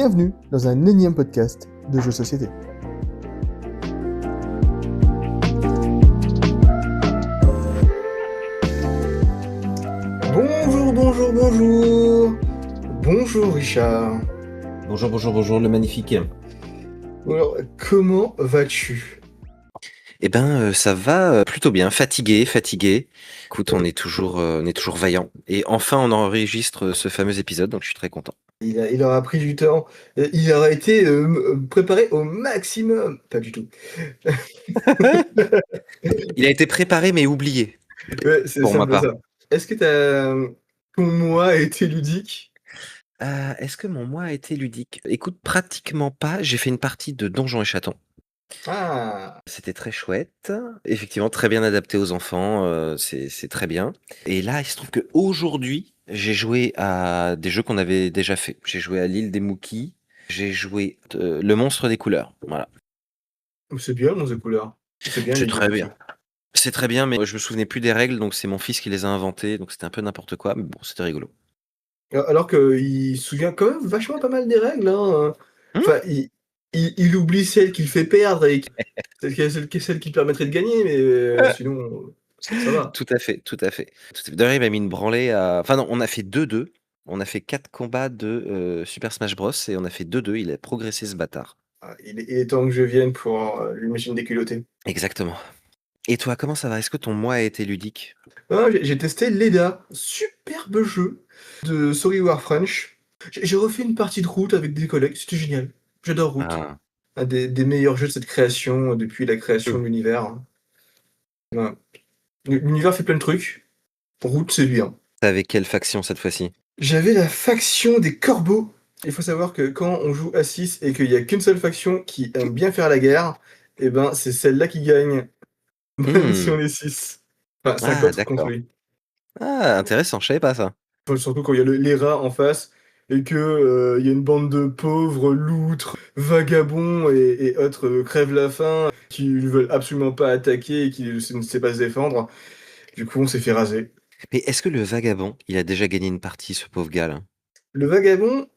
Bienvenue dans un énième podcast de jeux société. Bonjour. Bonjour Richard. Bonjour, le magnifique. Alors, comment vas-tu? Ça va plutôt bien. Fatigué. Écoute, on est toujours vaillant. Et enfin, on enregistre ce fameux épisode, donc je suis très content. Il aura pris du temps. Il aura été préparé au maximum. Pas du tout. Il a été préparé mais oublié, Ouais, c'est pour ça, ma un peu part. ça. Est-ce que ton mois a été ludique? Est-ce que mon mois a été ludique? Écoute, pratiquement pas. J'ai fait une partie de Donjons et Chatons. Ah, C'était très chouette. Effectivement, très bien adapté aux enfants. C'est très bien. Et là, il se trouve qu'aujourd'hui, j'ai joué à des jeux qu'on avait déjà fait. J'ai joué à l'île des Mookies. J'ai joué Le Monstre des Couleurs. Voilà. c'est bien, mon couleurs. C'est bien C'est les deux très motions. bien. C'est très bien, mais je me souvenais plus des règles, donc c'est mon fils qui les a inventées, donc c'était un peu n'importe quoi, mais bon, c'était rigolo. Alors qu'il se souvient quand même vachement pas mal des règles, hein. Mmh. Enfin, il oublie celle qu'il fait perdre et celle qui permettrait de gagner, mais sinon, ça va. Tout à fait. D'ailleurs, il m'a mis une branlée à enfin non, on a fait 2-2. On a fait 4 combats de, Super Smash Bros et on a fait 2-2. Il a progressé ce bâtard. Ah, il est temps que je vienne pour lui mettre une déculottée. Exactement. Et toi, comment ça va? Est-ce que ton mois a été ludique? Ah, j'ai testé Leda, superbe jeu de Sorry War French. J'ai refait une partie de Root avec des collègues, c'était génial. J'adore Root. Ah. Un des meilleurs jeux de cette création depuis la création Mmh. de l'univers. Voilà. L'univers fait plein de trucs. Root, c'est bien. Tu avais quelle faction cette fois-ci? J'avais la faction des corbeaux. Il faut savoir que quand on joue à 6 et qu'il y a qu'une seule faction qui aime bien faire la guerre, et ben c'est celle-là qui gagne, même si Mmh. on est 6. Enfin 5 Ah autres contre d'accord. lui. Ah intéressant, je savais pas ça. Enfin, surtout quand il y a les rats en face et que il y a une bande de pauvres, loutres, vagabonds et autres crèvent la faim, qui ne veulent absolument pas attaquer et qui ne sait pas se défendre. Du coup, on s'est fait raser. Mais est-ce que le vagabond, il a déjà gagné une partie, ce pauvre gars là? Le vagabond,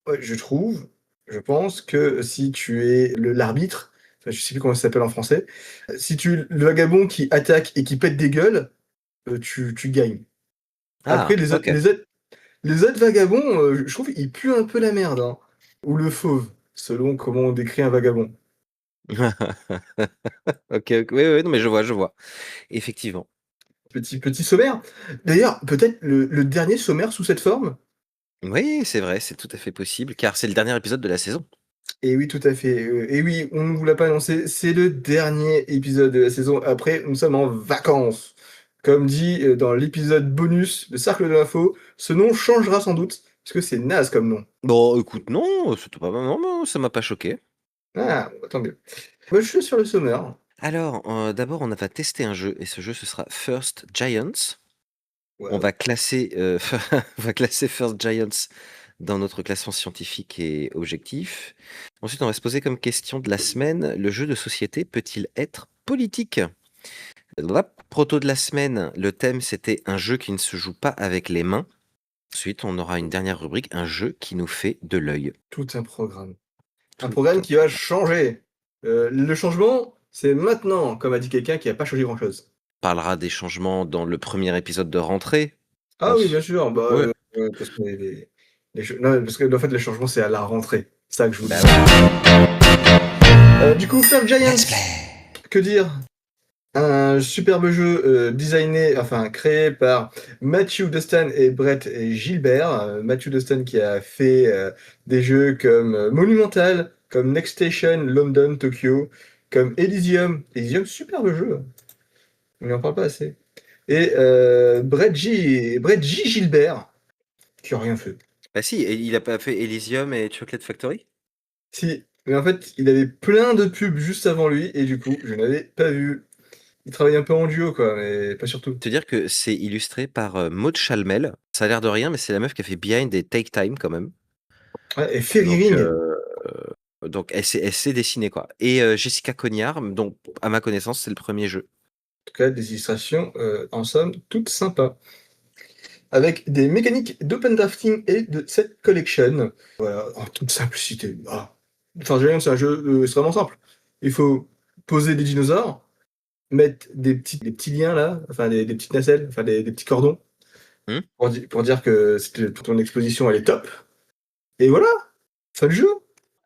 ouais, je pense que si tu es l'arbitre, enfin, je sais plus comment ça s'appelle en français, si tu le vagabond qui attaque et qui pète des gueules, tu gagnes. Après Ah, OK. les autres vagabonds, je trouve ils puent un peu la merde, hein, ou le fauve, selon comment on décrit un vagabond. OK, oui, non, mais je vois. Effectivement. Petit sommaire. D'ailleurs, peut-être le dernier sommaire sous cette forme? Oui, c'est vrai, c'est tout à fait possible, car c'est le dernier épisode de la saison. Et oui, tout à fait, et oui, on ne vous l'a pas annoncé, c'est le dernier épisode de la saison. Après, nous sommes en vacances. Comme dit, dans l'épisode bonus de Cercle de l'Info, ce nom changera sans doute, parce que c'est naze comme nom. Bon, écoute, non, c'était pas non, ça m'a pas choqué. Ah, bon, tant mieux. Moi, je suis sur le sommaire. Alors, d'abord, on va tester un jeu et ce jeu, ce sera First Giants. On Waouh. va classer, on va classer First Giants dans notre classement scientifique et objectif. Ensuite, on va se poser comme question de la semaine, le jeu de société peut-il être politique? Hop, proto de la semaine, le thème c'était un jeu qui ne se joue pas avec les mains. Ensuite, on aura une dernière rubrique, un jeu qui nous fait de l'œil. Tout un programme. Un Tout programme un qui va programme. changer. Le changement, c'est maintenant, comme a dit quelqu'un qui a pas changé grand-chose. On parlera des changements dans le premier épisode de rentrée. Ah oui, bien Ensuite, sûr, bah, ouais, parce que non, parce que en fait, le changement, c'est à la rentrée. C'est ça que je vous bah dis. oui. Du coup, First Let's Giants, play. que dire? Un superbe jeu designé, enfin créé par Matthew Dustin et Brett Gilbert. Matthew Dustin qui a fait des jeux comme Monumental, comme Next Station, London, Tokyo, comme Elysium. Elysium, superbe jeu. On n'en parle pas assez. Et Brett J. Gilbert, qui a rien fait. Bah si, et il a pas fait Elysium et Chocolate Factory? Si, mais en fait, il avait plein de pubs juste avant lui, et du coup, je n'avais pas vu. Il travaille un peu en duo, quoi, mais pas surtout. Te dire que c'est illustré par Maud Chalmel. Ça a l'air de rien, mais c'est la meuf qui a fait Behind et Take Time quand même. Ouais, et Donc, Ferry Ring. elle sait dessiner quoi. Et Jessica Cognard, dont à ma connaissance c'est le premier jeu. En tout cas, des illustrations, en somme, toutes sympas. avec des mécaniques d'open drafting et de set collection. Voilà, en toute simplicité. Ah. Enfin, Giant, c'est un jeu, c'est vraiment simple. Il faut poser des dinosaures, mettre des petits liens là, enfin des petites nacelles, enfin des petits cordons, Mmh. pour dire que ton exposition elle est top. Et voilà, fin du jeu.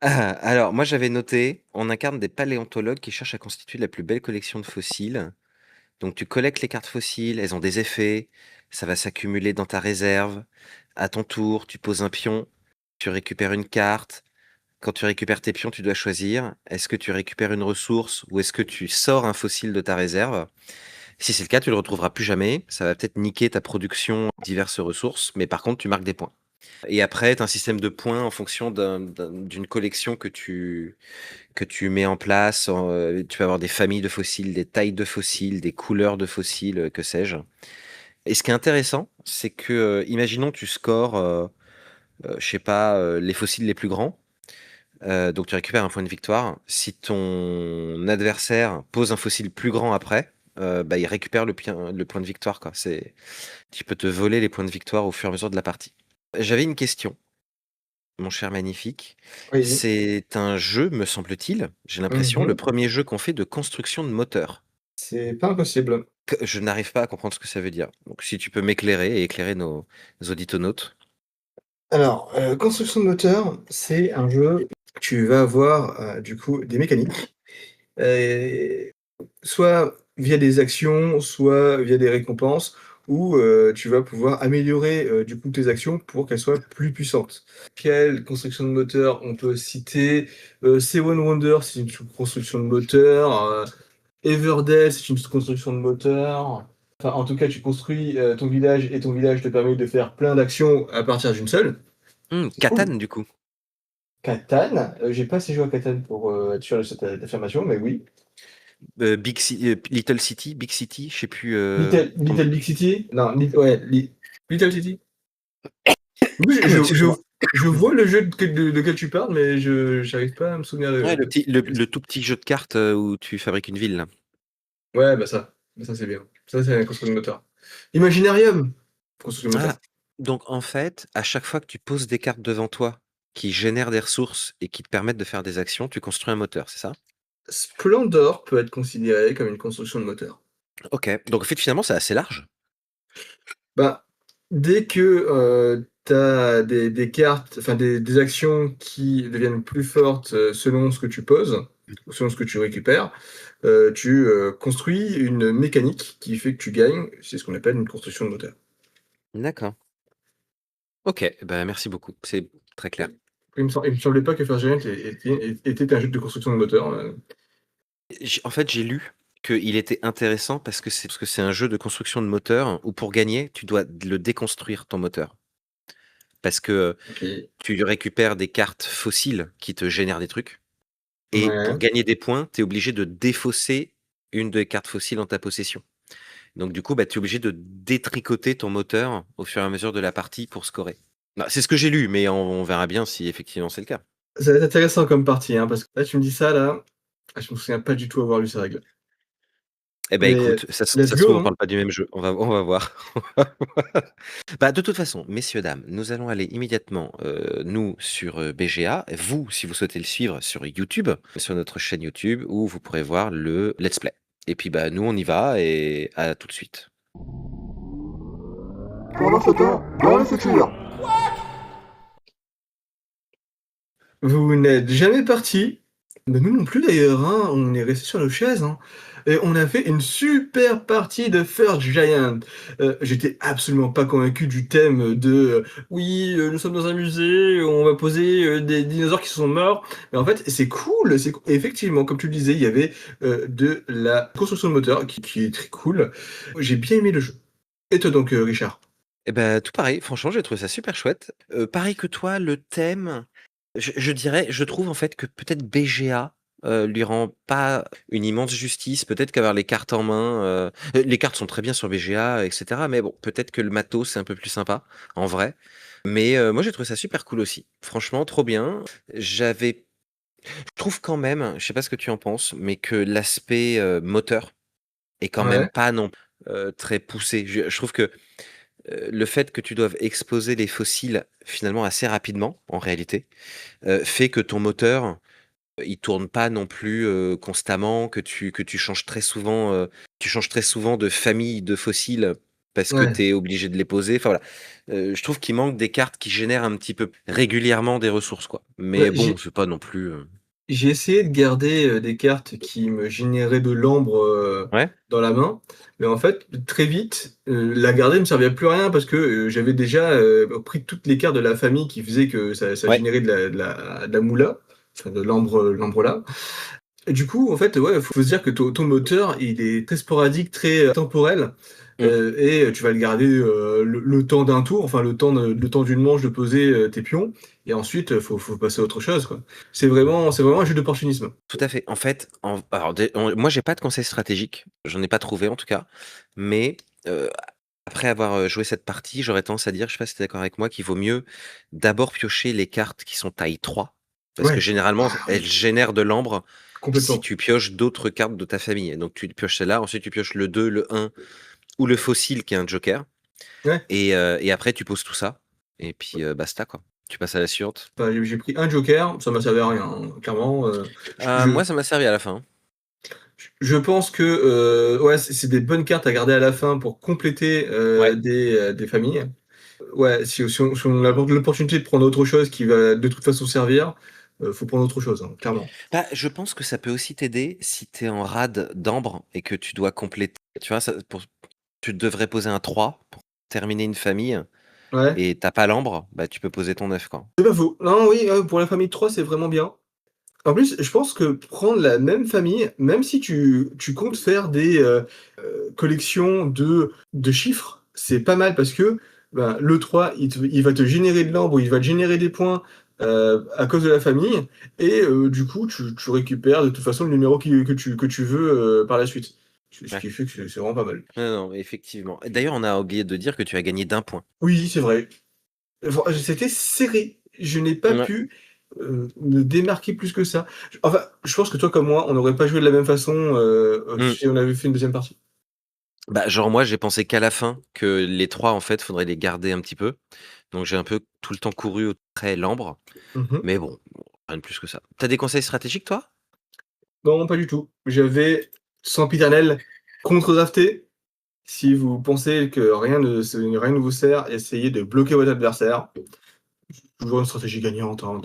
Ah, alors moi j'avais noté, on incarne des paléontologues qui cherchent à constituer la plus belle collection de fossiles. Donc tu collectes les cartes fossiles, elles ont des effets, ça va s'accumuler dans ta réserve. À ton tour, tu poses un pion, tu récupères une carte. Quand tu récupères tes pions, tu dois choisir, est-ce que tu récupères une ressource ou est-ce que tu sors un fossile de ta réserve? Si c'est le cas, tu le retrouveras plus jamais. Ça va peut-être niquer ta production de diverses ressources, mais par contre, tu marques des points. Et après, tu as un système de points en fonction d'une collection que tu mets en place. Tu vas avoir des familles de fossiles, des tailles de fossiles, des couleurs de fossiles, que sais-je. Et ce qui est intéressant, c'est que, imaginons tu scores, je sais pas, les fossiles les plus grands. Donc tu récupères un point de victoire. Si ton adversaire pose un fossile plus grand après, bah, il récupère le point de victoire, quoi. Tu peux te voler les points de victoire au fur et à mesure de la partie. J'avais une question, mon cher magnifique. Oui. C'est un jeu, me semble-t-il, j'ai l'impression, le Mhm. premier jeu qu'on fait de construction de moteur. C'est pas impossible. Je n'arrive pas à comprendre ce que ça veut dire. Donc si tu peux m'éclairer et éclairer nos auditonautes. Alors, construction de moteur, c'est un jeu, tu vas avoir, du coup, des mécaniques, heu, soit via des actions, soit via des récompenses où, tu vas pouvoir améliorer, du coup, tes actions pour qu'elles soient plus puissantes. Quelle construction de moteur on peut citer? Seven Wonders, c'est une construction de moteur, Everdell, c'est une construction de moteur. Enfin, en tout cas, tu construis, ton village et ton village te permet de faire plein d'actions à partir d'une seule. C'est cool. Catan, du coup. Catan, j'ai pas assez joué à Catan pour, être sûr de cette, affirmation, mais oui. Little City, Big City, je sais plus. Little Big City? Non, ouais, Little City? Oui, Excuse-moi. je vois le jeu de quel tu parles, mais je j'arrive pas à me souvenir Ouais, de le tout petit jeu de cartes où tu fabriques une ville, là. ouais, bah, ça, c'est bien. Ça, c'est la construction de moteur. Imaginarium, construction de moteur. Ah, donc en fait, à chaque fois que tu poses des cartes devant toi qui génèrent des ressources et qui te permettent de faire des actions, tu construis un moteur, c'est ça? Splendor peut être considéré comme une construction de moteur. Ok. Donc en fait, finalement, c'est assez large. Bah, dès que, tu as des cartes, enfin des actions qui deviennent plus fortes, selon ce que tu poses, ou selon ce que tu récupères, tu, construis une mécanique qui fait que tu gagnes. C'est ce qu'on appelle une construction de moteur. D'accord. Ok, bah merci beaucoup. C'est très clair. Il me semblait pas que First Giant était un jeu de construction de moteur, En fait, j'ai lu qu'il était intéressant parce que c'est un jeu de construction de moteur où pour gagner, tu dois le déconstruire, ton moteur. Parce que OK. tu récupères des cartes fossiles qui te génèrent des trucs. Et pour Ouais. gagner des points, tu es obligé de défausser une des cartes fossiles en ta possession. Donc du coup, bah, tu es obligé de détricoter ton moteur au fur et à mesure de la partie pour scorer. Bah, c'est ce que j'ai lu, mais on verra bien si effectivement c'est le cas. Ça va être intéressant comme partie, hein, parce que là, tu me dis ça là, je me souviens pas du tout avoir lu ces règles. Eh ben Mais écoute, let's ça se go, trouve, on hein. parle pas du même jeu. On va voir. On va voir. Bah, de toute façon, messieurs, dames, nous allons aller immédiatement, nous, sur BGA. Vous, si vous souhaitez le suivre sur YouTube, sur notre chaîne YouTube, où vous pourrez voir le let's play. Et puis, bah, nous, on y va et à tout de suite. Pendant ce temps, dans le futur. Vous n'êtes jamais partis. Bah, nous non plus d'ailleurs, hein, on est resté sur nos chaises, hein. Et on a fait une super partie de First Giant. J'étais absolument pas convaincu du thème de oui, nous sommes dans un musée, on va poser des dinosaures qui sont morts. Mais en fait, c'est cool, effectivement, comme tu le disais, il y avait de la construction de moteur qui est très cool. J'ai bien aimé le jeu. Et toi donc, Richard? Eh ben, tout pareil, franchement, j'ai trouvé ça super chouette. Pareil que toi, le thème, je dirais, je trouve en fait que peut-être BGA lui rend pas une immense justice. Peut-être qu'avoir les cartes en main, les cartes sont très bien sur BGA, etc. Mais bon, peut-être que le matos c'est un peu plus sympa en vrai. Mais moi, j'ai trouvé ça super cool aussi. Franchement, trop bien. Je trouve quand même, je sais pas ce que tu en penses, mais que l'aspect moteur est quand même Ouais. pas non très poussé. Je trouve que le fait que tu doives exposer les fossiles finalement assez rapidement, en réalité, fait que ton moteur, il tourne pas non plus, constamment, que tu changes très souvent, de famille de fossiles parce que Ouais. tu es obligé de les poser. Enfin voilà, je trouve qu'il manque des cartes qui génèrent un petit peu régulièrement des ressources, quoi. Bah, Mais bon, c'est pas non plus, j'ai essayé de garder, des cartes qui me généraient de l'ambre, ouais? dans la main, mais en fait, très vite, la garder me servait à plus à rien parce que, j'avais déjà, pris toutes les cartes de la famille qui faisaient que ça Ouais. générait de la moula, enfin de l'ambre là. Et du coup, en fait, ouais, faut se dire que ton moteur, il est très sporadique, très, temporel, Mmh. et tu vas le garder, le temps d'un tour, enfin le temps d'une manche de poser, tes pions et ensuite, faut passer à autre chose, quoi. C'est vraiment un jeu d'opportunisme. Tout à fait. En fait, alors moi j'ai pas de conseils stratégiques, j'en ai pas trouvé en tout cas, mais heu, après avoir, joué cette partie, j'aurais tendance à dire, je sais pas si tu es d'accord avec moi, qu'il vaut mieux d'abord piocher les cartes qui sont taille 3 parce que Ouais. généralement Ah elles oui, génèrent de l'ambre si complètement. tu pioches d'autres cartes de ta famille. Donc tu pioches celle-là, ensuite tu pioches le 2, le 1 ou le fossile qui est un joker Ouais. et après tu poses tout ça et puis, basta quoi. Tu passes à la suivante. Enfin, j'ai pris un joker, ça m'a servi à rien, hein, clairement, Moi ça m'a servi à la fin, hein. je pense que, ouais, c'est des bonnes cartes à garder à la fin pour compléter, Ouais. des familles. Ouais, si on a l'opportunité de prendre autre chose qui va de toute façon servir, faut prendre autre chose, hein, clairement. Bah, je pense que ça peut aussi t'aider si tu es en rade d'ambre et que tu dois compléter, tu vois? Tu devrais poser un 3 pour terminer une famille Ouais, et tu pas l'ambre, bah, tu peux poser ton 9 quoi. c'est pas faux. Non, oui, pour la famille de 3, c'est vraiment bien. En plus, je pense que prendre la même famille, même si tu comptes faire des, collections de chiffres, c'est pas mal parce que, ben, le 3, il va te générer de l'ambre, il va te générer des points, à cause de la famille et du coup, tu récupères de toute façon le numéro que tu veux, par la suite. Ce Ouais. qui fait que c'est vraiment pas mal. Non, non, effectivement. Et d'ailleurs, on a oublié de dire que tu as gagné d'1 point. Oui, c'est vrai. C'était serré. Je n'ai pas Ouais. pu, me démarquer plus que ça. Enfin, je pense que toi comme moi, on n'aurait pas joué de la même façon, Mmh. si on avait fait une deuxième partie. Bah, genre moi, j'ai pensé qu'à la fin, que les 3 en fait, faudrait les garder un petit peu. Donc j'ai un peu tout le temps couru après l'ambre, Mmh. mais bon, rien de plus que ça. T'as des conseils stratégiques toi? Non, pas du tout. J'avais sempiternel contre-drafté. Si vous pensez que rien ne vous sert, essayez de bloquer votre adversaire. Toujours une stratégie gagnante, hein,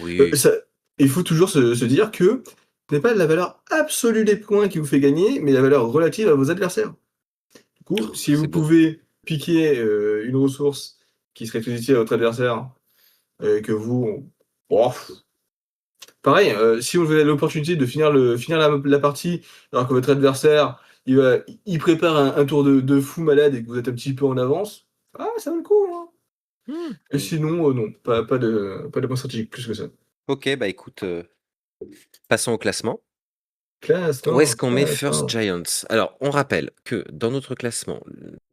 Oui. ça il faut toujours se dire que ce n'est pas la valeur absolue des points qui vous fait gagner, mais la valeur relative à vos adversaires. Du coup, Oh, si vous c'est beau. pouvez piquer, une ressource qui serait plus utile à votre adversaire et que vous oh, pareil, si vous avez l'opportunité de finir la partie alors que votre adversaire, il prépare un tour de fou malade et que vous êtes un petit peu en avance, ah ça vaut le coup, hein. Et Mmh. sinon, non, pas de point stratégique plus que ça. OK, bah écoute, passons au classement. Où est-ce Classement, qu'on met First classement. Giants? Alors, on rappelle que dans notre classement,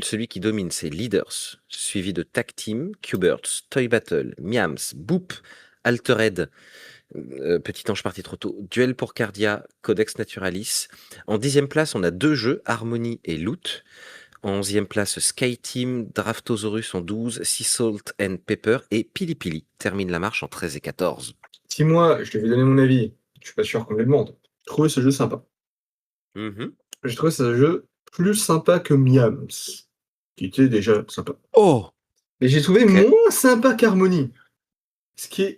celui qui domine, c'est Leaders, suivi de Tag Team, Qbert, Toy Battle, Miams, Boop, Altered, Petit Ange parti trop tôt, Duel pour Cardia, Codex Naturalis. En 10e place, on a 2 jeux, Harmony et Loot. En 11e place, Sky Team, Draftosaurus en 12, Sea Salt and Pepper et Pili Pili termine la marche en 13 et 14. Si moi, je devais donner mon avis, je suis pas sûr qu'on me le demande, je trouvais ce jeu sympa. Mmh. J'ai trouvé ce jeu plus sympa que Miams, qui était déjà sympa. Oh! Mais j'ai trouvé OK. moins sympa qu'Harmony.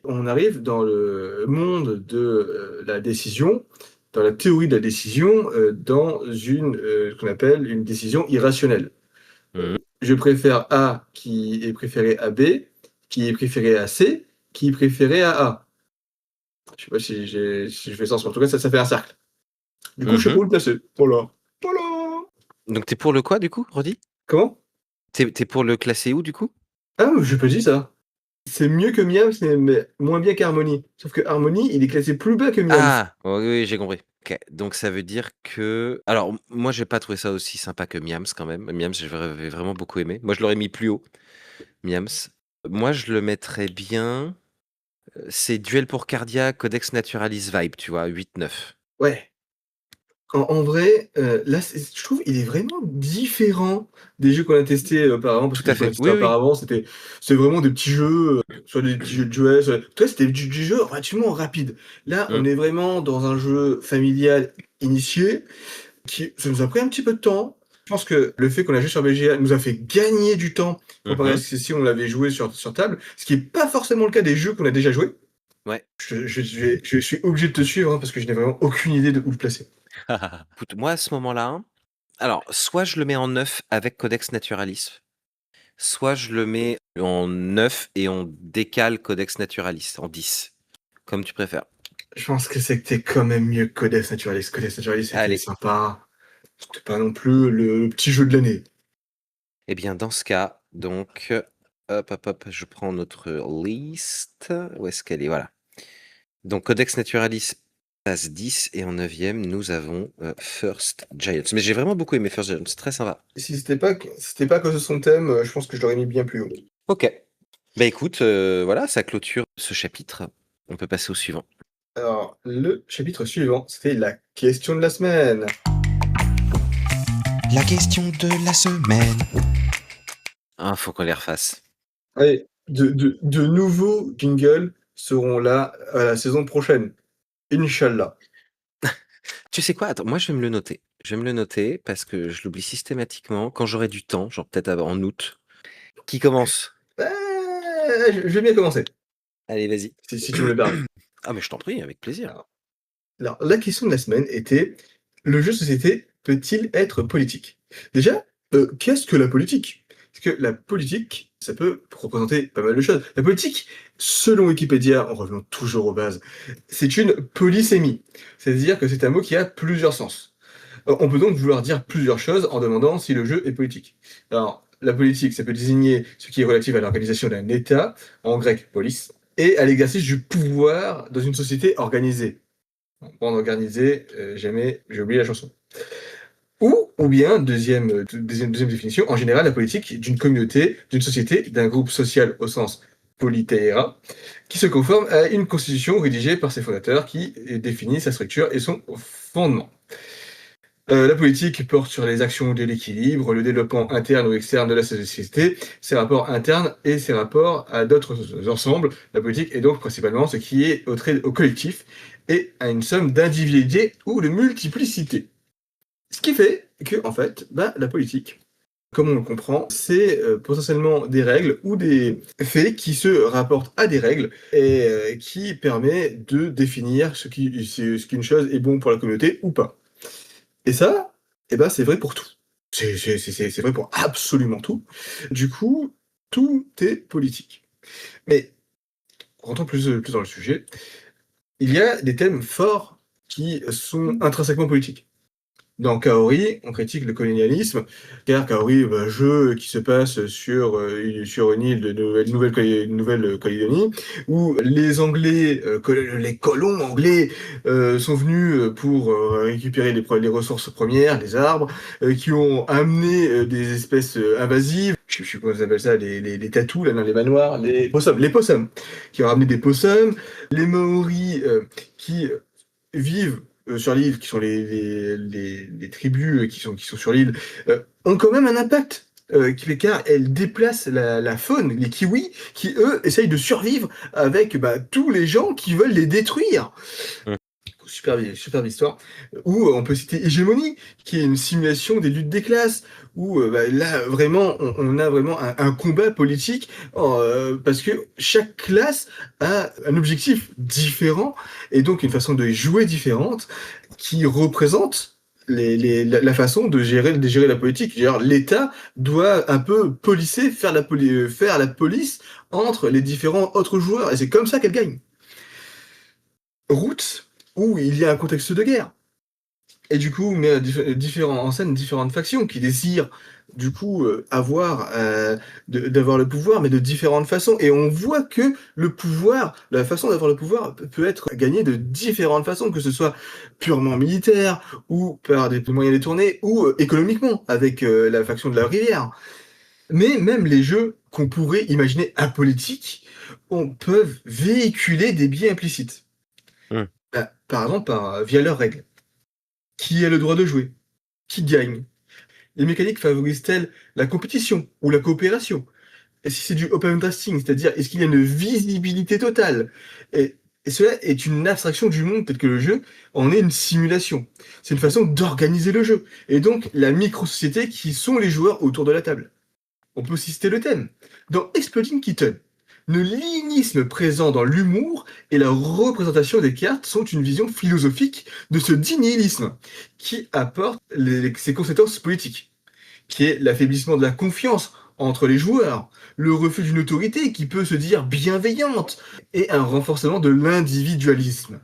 On arrive dans le monde de, la décision, dans la théorie de la décision, dans ce qu'on appelle une décision irrationnelle. Mmh. Je préfère A qui est préféré à B, qui est préféré à C, qui est préféré à A. Je sais pas si je fais sens, mais en tout cas, ça fait un cercle. Du coup, je sais pas Mmh. où le placer. Voilà. Voilà! Donc tu pour le quoi du coup, redis? Comment? Tu pour le classer où du coup? Ah, j'ai pas dit ça. C'est mieux que Miams, mais moins bien qu'Harmony. Sauf que Harmony, il est classé plus bas que Miams. Ah! Oui, oui, j'ai compris. OK, donc ça veut dire que alors moi j'ai pas trouvé ça aussi sympa que Miams quand même. Miams, j'avais vraiment beaucoup aimé. Moi je l'aurais mis plus haut, Miams. Moi je le mettrais bien, c'est Duel pour Cardia, Codex Naturalis vibe, tu vois? 8-9. Ouais. En vrai, là, je trouve il est vraiment différent des jeux qu'on a testés auparavant, parce Tout que les à jeux qu'on a fait. testés Oui, oui. auparavant, c'était vraiment des petits jeux, soit des petits jeux de jouets, toi, c'était du jeu relativement rapide. Là, Mmh. on est vraiment dans un jeu familial initié, qui ça nous a pris un petit peu de temps. Je pense que le fait qu'on a joué sur BGA nous a fait gagner du temps comparé à Mmh. ce que si on l'avait joué sur table, ce qui est pas forcément le cas des jeux qu'on a déjà joués. Ouais. Je suis obligé de te suivre, hein, parce que je n'ai vraiment aucune idée de où le placer. Écoute, moi, à ce moment-là, alors soit je le mets en 9 avec Codex Naturalis, soit je le mets en 9 et on décale Codex Naturalis en 10, comme tu préfères. Je pense que c'était quand même mieux que Codex Naturalis. Codex Naturalis, c'était Allez. sympa. C'était pas non plus le petit jeu de l'année. Eh bien, dans ce cas, donc, hop, hop, hop, je prends notre liste. Où est-ce qu'elle est? Voilà. Donc, Codex Naturalis passe 10 et en 9e, nous avons First Giants. Mais j'ai vraiment beaucoup aimé First Giants, c'est très sympa. Si c'était pas à cause de son thème, je pense que je l'aurais mis bien plus haut. Ok. Bah écoute, voilà, ça clôture ce chapitre. On peut passer au suivant. Alors, le chapitre suivant, c'était la question de la semaine. La question de la semaine. Ah, faut qu'on les refasse. Allez, de nouveaux jingles seront là à la saison prochaine. Inch'Allah. Tu sais quoi? Attends, moi je vais me le noter. Je vais me le noter parce que je l'oublie systématiquement quand j'aurai du temps, genre peut-être en août. Qui commence? Je vais bien commencer, Allez, vas-y. si tu me le permets. Ah, mais je t'en prie, avec plaisir. Alors, la question de la semaine était: le jeu de société peut-il être politique? Déjà, qu'est-ce que la politique? Parce que la politique, ça peut représenter pas mal de choses. La politique, selon Wikipédia, en revenant toujours aux bases, c'est une polysémie. C'est-à-dire que c'est un mot qui a plusieurs sens. On peut donc vouloir dire plusieurs choses en demandant si le jeu est politique. Alors, la politique, ça peut désigner ce qui est relatif à l'organisation d'un État, en grec polis, et à l'exercice du pouvoir dans une société organisée. Bande organisée, jamais, j'ai oublié la chanson. Ou bien, deuxième définition, en général, la politique d'une communauté, d'une société, d'un groupe social au sens politeia, qui se conforme à une constitution rédigée par ses fondateurs qui définit sa structure et son fondement. La politique porte sur les actions de l'équilibre, le développement interne ou externe de la société, ses rapports internes et ses rapports à d'autres ensembles. La politique est donc principalement ce qui est au collectif et à une somme d'individualité ou de multiplicité. Ce qui fait que, en fait, la politique, comme on le comprend, c'est potentiellement des règles ou des faits qui se rapportent à des règles et qui permet de définir ce qu'une chose est bon pour la communauté ou pas. Et ça, c'est vrai pour tout. C'est vrai pour absolument tout. Du coup, tout est politique. Mais rentrons plus dans le sujet, il y a des thèmes forts qui sont intrinsèquement politiques. Dans Kaori, on critique le colonialisme, car Kaori, jeu qui se passe sur une île de Nouvelle-Calédonie, où les Anglais, les colons anglais, sont venus pour récupérer les ressources premières, les arbres, qui ont amené des espèces invasives. Je sais pas comment ça s'appelle ça, les tatous, là, non, les manoirs, les possums, qui ont ramené des possums. Les Maoris qui vivent sur l'île, qui sont les tribus qui sont sur l'île, ont quand même un impact. Car elles déplacent la faune, les kiwis, qui eux essayent de survivre avec tous les gens qui veulent les détruire. Mmh. Superbe histoire. Ou on peut citer Hégémonie, qui est une simulation des luttes des classes, où là vraiment on a vraiment un combat politique parce que chaque classe a un objectif différent et donc une façon de jouer différente qui représente la façon de gérer la politique. L'État doit un peu policer, faire faire la police entre les différents autres joueurs et c'est comme ça qu'elle gagne. Route où il y a un contexte de guerre. Et du coup, met en scène différentes factions qui désirent du coup d'avoir le pouvoir, mais de différentes façons. Et on voit que le pouvoir, la façon d'avoir le pouvoir peut être gagnée de différentes façons, que ce soit purement militaire, ou par des moyens détournés, ou économiquement, avec la faction de la rivière. Mais même les jeux qu'on pourrait imaginer apolitiques peuvent véhiculer des biais implicites. Mmh. Par exemple, via leurs règles. Qui a le droit de jouer? Qui gagne? Les mécaniques favorisent-elles la compétition ou la coopération? Et si c'est du open testing, c'est-à-dire est-ce qu'il y a une visibilité totale? Et cela est une abstraction du monde tel que le jeu en est une simulation. C'est une façon d'organiser le jeu. Et donc la micro-société qui sont les joueurs autour de la table. On peut aussi citer le thème. Dans Exploding Kitten, le linisme présent dans l'humour et la représentation des cartes sont une vision philosophique de ce dit nihilisme qui apporte ses conséquences politiques, qui est l'affaiblissement de la confiance entre les joueurs, le refus d'une autorité qui peut se dire bienveillante, et un renforcement de l'individualisme.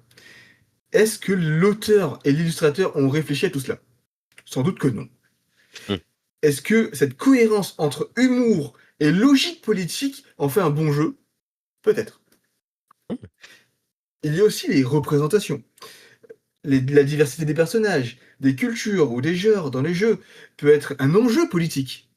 Est-ce que l'auteur et l'illustrateur ont réfléchi à tout cela? Sans doute que non. Hmm. Est-ce que cette cohérence entre humour et logique politique en fait un bon jeu? Peut-être. Il y a aussi les représentations. La diversité des personnages, des cultures ou des genres dans les jeux peut être un enjeu politique.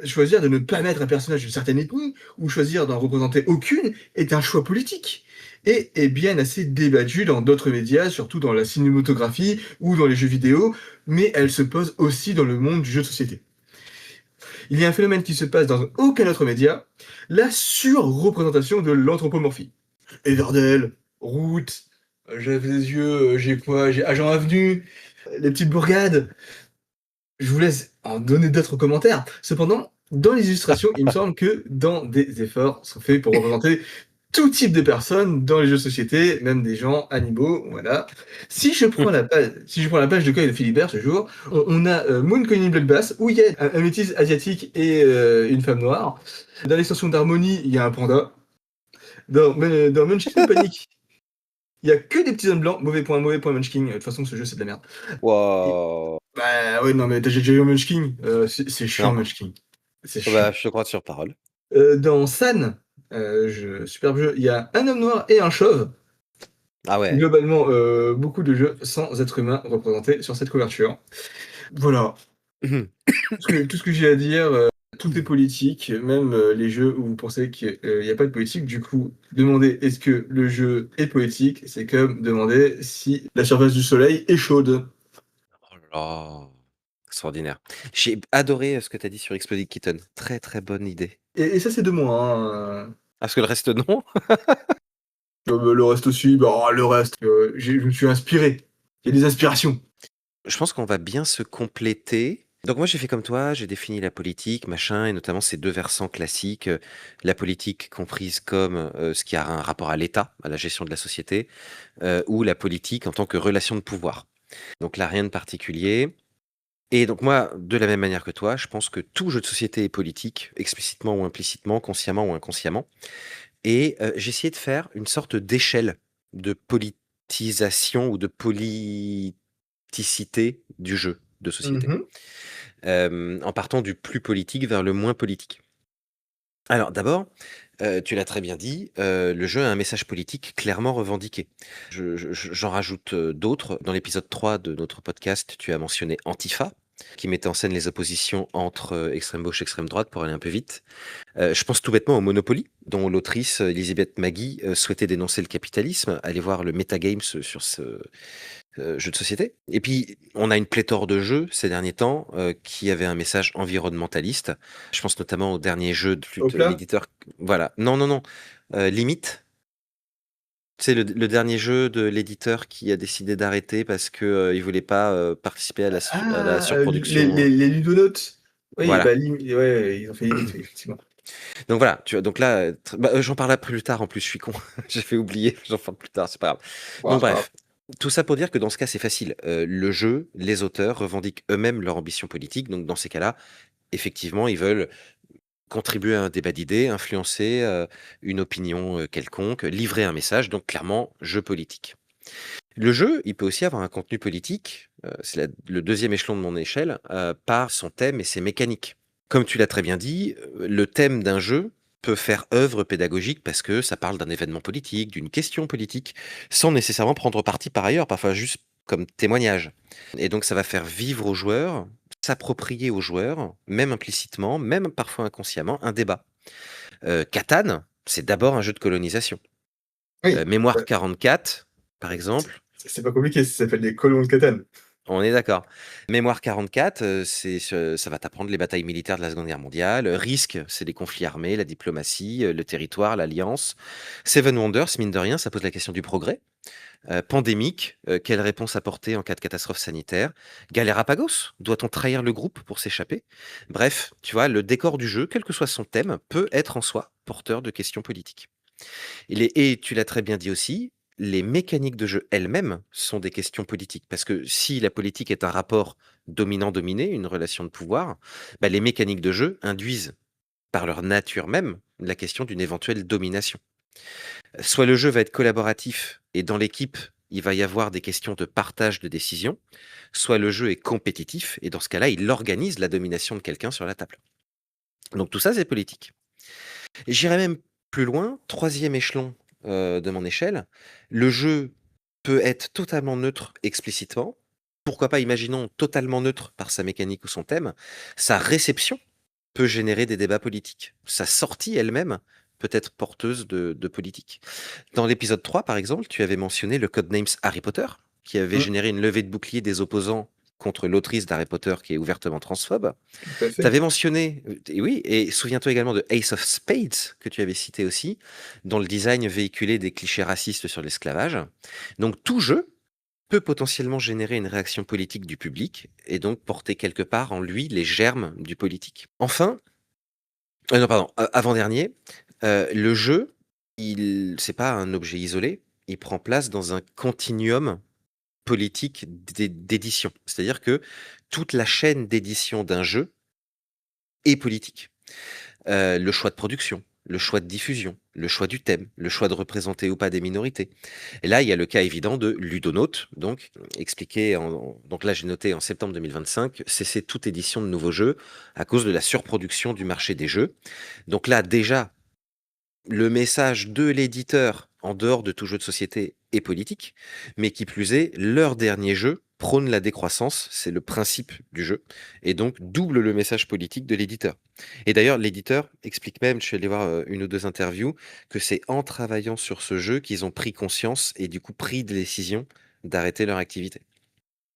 Choisir de ne pas mettre un personnage d'une certaine ethnie ou choisir d'en représenter aucune est un choix politique et est bien assez débattu dans d'autres médias, surtout dans la cinématographie ou dans les jeux vidéo, mais elle se pose aussi dans le monde du jeu de société. Il y a un phénomène qui se passe dans aucun autre média, la surreprésentation de l'anthropomorphie. Everdell, Root, j'avais des yeux, j'ai quoi, j'ai Agent Avenue, les petites bourgades. Je vous laisse en donner d'autres commentaires. Cependant, dans les illustrations, il me semble que des efforts sont faits pour représenter tout type de personnes dans les jeux de société, même des gens animaux, voilà. Si je prends la page de Coy de Philibert ce jour, on a Moon Calling Bloodbath, où il y a un métis asiatique et une femme noire. Dans l'extension d'Harmonie, il y a un panda. Dans Munchkin Panic, il y a que des petits hommes blancs. Mauvais point Munchkin. De toute façon, ce jeu, c'est de la merde. Wow. Bah ouais, non, mais t'as déjà eu Munchkin. C'est chiant, Non. Munchkin. C'est chiant. Bah, je te crois sur parole. Dans San, superbe jeu, il y a un homme noir et un chauve. Ah ouais. Globalement, beaucoup de jeux sans être humain représentés sur cette couverture. Voilà. Mhm. Tout ce que j'ai à dire, tout est politique, même les jeux où vous pensez qu'il n'y a pas de politique. Du coup, demander est-ce que le jeu est politique, c'est comme demander si la surface du soleil est chaude. Oh là là. Extraordinaire. J'ai adoré ce que tu as dit sur Exploding Kitten. Très très bonne idée. Et ça, c'est de moi. Hein. Parce que le reste, non. Le reste aussi, bah, le reste, je me suis inspiré. Il y a des inspirations. Je pense qu'on va bien se compléter. Donc moi j'ai fait comme toi, j'ai défini la politique, machin, et notamment ces deux versants classiques, la politique comprise comme ce qui a un rapport à l'État, à la gestion de la société, ou la politique en tant que relation de pouvoir. Donc là rien de particulier. Et donc moi, de la même manière que toi, je pense que tout jeu de société est politique, explicitement ou implicitement, consciemment ou inconsciemment. Et j'ai essayé de faire une sorte d'échelle de politisation ou de politicité du jeu de société. Mhm. En partant du plus politique vers le moins politique. Alors d'abord, tu l'as très bien dit, le jeu a un message politique clairement revendiqué. J'en rajoute d'autres. Dans l'épisode 3 de notre podcast, tu as mentionné Antifa, qui mettait en scène les oppositions entre extrême gauche et extrême droite, pour aller un peu vite. Je pense tout bêtement au Monopoly, dont l'autrice Elisabeth Maggie souhaitait dénoncer le capitalisme. Allez voir le Metagames sur ce jeu de société. Et puis, on a une pléthore de jeux ces derniers temps qui avaient un message environnementaliste. Je pense notamment au dernier jeu de Hopla. l'éditeur. Voilà. Non. Limite. C'est le dernier jeu de l'éditeur qui a décidé d'arrêter parce que il voulait pas participer à la surproduction. Les ludonautes. Oui, Voilà. bah, ouais, ils ont fait limite, oui, effectivement. Donc voilà, tu vois, donc là, j'en parlerai plus tard en plus, je suis con. J'ai fait oublier, j'en parle plus tard, c'est pas grave. Bon, Donc c'est pas bref, tout ça pour dire que dans ce cas, c'est facile. Le jeu, les auteurs revendiquent eux-mêmes leur ambition politique. Donc dans ces cas-là, effectivement, ils veulent contribuer à un débat d'idées, influencer une opinion quelconque, livrer un message. Donc clairement, jeu politique. Le jeu, il peut aussi avoir un contenu politique, c'est le deuxième échelon de mon échelle, par son thème et ses mécaniques. Comme tu l'as très bien dit, le thème d'un jeu peut faire œuvre pédagogique parce que ça parle d'un événement politique, d'une question politique, sans nécessairement prendre parti par ailleurs, parfois juste comme témoignage. Et donc ça va faire vivre aux joueurs, s'approprier aux joueurs, même implicitement, même parfois inconsciemment, un débat. Catan, c'est d'abord un jeu de colonisation. Oui, Mémoire 44, par exemple. c'est pas compliqué, ça s'appelle des colons de Catane. On est d'accord. Mémoire 44, ça va t'apprendre les batailles militaires de la Seconde Guerre mondiale. Risque, c'est les conflits armés, la diplomatie, le territoire, l'alliance. Seven Wonders, mine de rien, ça pose la question du progrès. Pandémique, quelle réponse apporter en cas de catastrophe sanitaire? Galérapagos, doit-on trahir le groupe pour s'échapper? Bref, tu vois, le décor du jeu, quel que soit son thème, peut être en soi porteur de questions politiques. Et tu l'as très bien dit aussi, les mécaniques de jeu elles-mêmes sont des questions politiques. Parce que si la politique est un rapport dominant-dominé, une relation de pouvoir, bah, les mécaniques de jeu induisent, par leur nature même, la question d'une éventuelle domination. Soit le jeu va être collaboratif et dans l'équipe, il va y avoir des questions de partage de décisions, soit le jeu est compétitif et dans ce cas-là, il organise la domination de quelqu'un sur la table. Donc tout ça, c'est politique. Et j'irais même plus loin, troisième échelon de mon échelle, le jeu peut être totalement neutre explicitement. Pourquoi pas, imaginons, totalement neutre par sa mécanique ou son thème. Sa réception peut générer des débats politiques. Sa sortie elle-même peut être porteuse de politique. Dans l'épisode 3, par exemple, tu avais mentionné le codenames Harry Potter, qui avait Mmh, généré une levée de bouclier des opposants contre l'autrice d'Harry Potter qui est ouvertement transphobe. tout à Tu fait. avais mentionné, et oui, et souviens-toi également de Ace of Spades, que tu avais cité aussi, dont le design véhiculait des clichés racistes sur l'esclavage. Donc tout jeu peut potentiellement générer une réaction politique du public, et donc porter quelque part en lui les germes du politique. Enfin, non pardon, avant-dernier, le jeu, c'est pas un objet isolé, il prend place dans un continuum politique d'édition. C'est-à-dire que toute la chaîne d'édition d'un jeu est politique. Le choix de production, le choix de diffusion, le choix du thème, le choix de représenter ou pas des minorités. Et là, il y a le cas évident de Ludonaut, donc expliqué donc là j'ai noté en septembre 2025, cesser toute édition de nouveaux jeux à cause de la surproduction du marché des jeux. Donc là déjà, le message de l'éditeur, en dehors de tout jeu de société, est politique, mais qui plus est, leur dernier jeu prône la décroissance, c'est le principe du jeu, et donc double le message politique de l'éditeur. Et d'ailleurs, l'éditeur explique même, je suis allé voir une ou deux interviews, que c'est en travaillant sur ce jeu qu'ils ont pris conscience et du coup pris des décisions d'arrêter leur activité.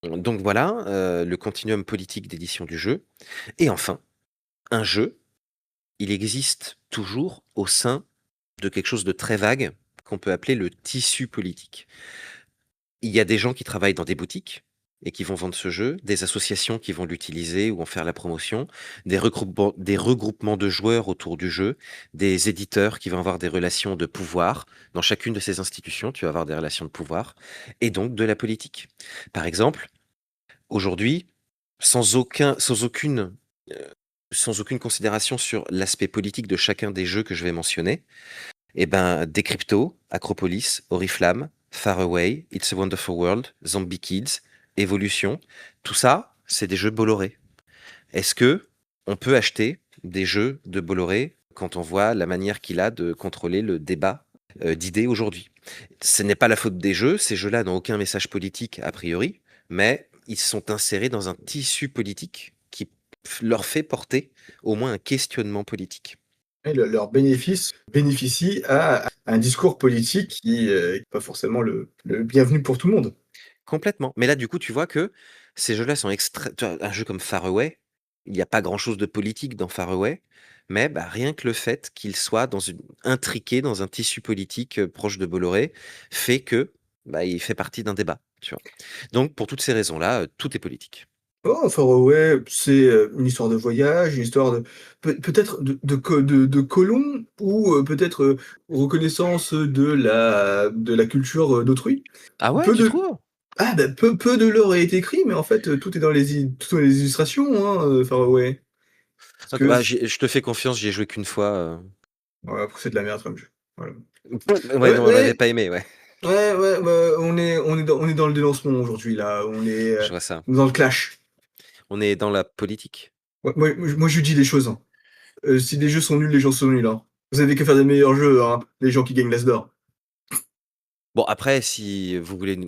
Donc voilà, le continuum politique d'édition du jeu. Et enfin, un jeu, il existe toujours au sein de quelque chose de très vague qu'on peut appeler le tissu politique. Il y a des gens qui travaillent dans des boutiques et qui vont vendre ce jeu, des associations qui vont l'utiliser ou en faire la promotion, des regroupements de joueurs autour du jeu, des éditeurs qui vont avoir des relations de pouvoir. Dans chacune de ces institutions, tu vas avoir des relations de pouvoir et donc de la politique. Par exemple, aujourd'hui, sans aucun, sans aucune, euh, sans aucune considération sur l'aspect politique de chacun des jeux que je vais mentionner, eh ben, Decrypto, Acropolis, Oriflamme, Faraway, It's a Wonderful World, Zombie Kids, Evolution, tout ça, c'est des jeux Bolloré. Est-ce que on peut acheter des jeux de Bolloré quand on voit la manière qu'il a de contrôler le débat d'idées aujourd'hui? Ce n'est pas la faute des jeux, ces jeux-là n'ont aucun message politique a priori, mais ils sont insérés dans un tissu politique qui leur fait porter au moins un questionnement politique. Et leurs bénéfices bénéficient à un discours politique qui est pas forcément le bienvenu pour tout le monde. Complètement. Mais là, du coup, tu vois que ces jeux-là sont extré tu vois, un jeu comme Far Away, il y a pas grand-chose de politique dans Far Away, mais bah, rien que le fait qu'il soit intriqué dans un tissu politique, proche de Bolloré, fait que, bah, il fait partie d'un débat, tu vois? Donc pour toutes ces raisons-là, tout est politique. Oh, Far Away, c'est, une histoire de voyage, une histoire de peut-être de colons ou, peut-être, reconnaissance de la culture, d'autrui. Ah ouais, Peu tu de trouves? peu de l'or est écrit, mais en fait, tout est dans les illustrations, hein, Far Away. Parce OK, que bah, je te fais confiance, j'y ai joué qu'une fois, ouais, après c'est de la merde comme jeu. Voilà. Ouais, Ouais, non, on l'avait ouais, pas aimé, ouais. ouais, bah, on est dans le dénoncement aujourd'hui là, Je vois ça. dans le clash. On est dans la politique. Ouais, moi je dis les choses, hein. Si les jeux sont nuls, les gens sont nuls, hein. Vous avez qu'à faire des meilleurs jeux, hein, les gens qui gagnent l'As d'or. Bon après, si vous voulez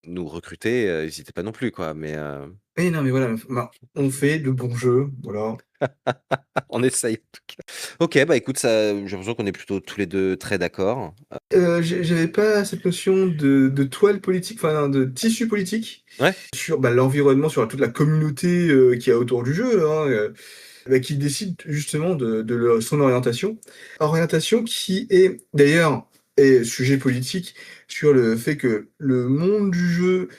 nous recruter, hésitez pas non plus quoi, mais Eh non, mais voilà, bah, on fait de bons jeux, voilà. on essaye en tout cas. OK, bah écoute, ça j'ai l'impression qu'on est plutôt tous les 2 très d'accord. j'avais pas cette notion de toile politique, enfin de tissu politique Ouais. sur, l'environnement, sur toute la communauté, qu'il y a autour du jeu, hein, qui décide justement de son orientation. Orientation qui est d'ailleurs est sujet politique sur le fait que le monde du jeu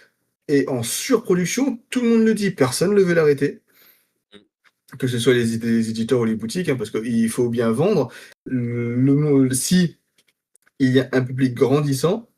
est en surproduction, tout le monde le dit, personne ne veut l'arrêter. Mmh. Que ce soit les éditeurs ou les boutiques, hein, parce qu'il faut bien vendre. Si il y a un public grandissant,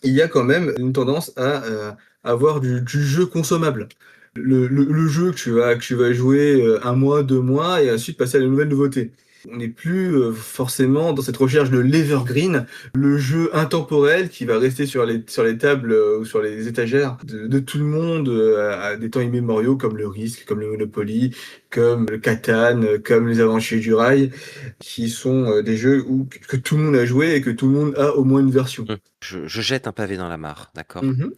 il y a quand même une tendance à avoir du jeu consommable. Le jeu que tu vas jouer 1 mois, 2 mois et ensuite passer à la nouvelle nouveauté. On n'est plus forcément dans cette recherche de l'evergreen, le jeu intemporel qui va rester sur les tables ou sur les étagères de tout le monde à des temps immémoriaux, comme le Risk, comme le Monopoly, comme le Catan, comme les Aventuriers du Rail, qui sont des jeux que tout le monde a joué et que tout le monde a au moins une version. Je jette un pavé dans la mare, d'accord. Mmh.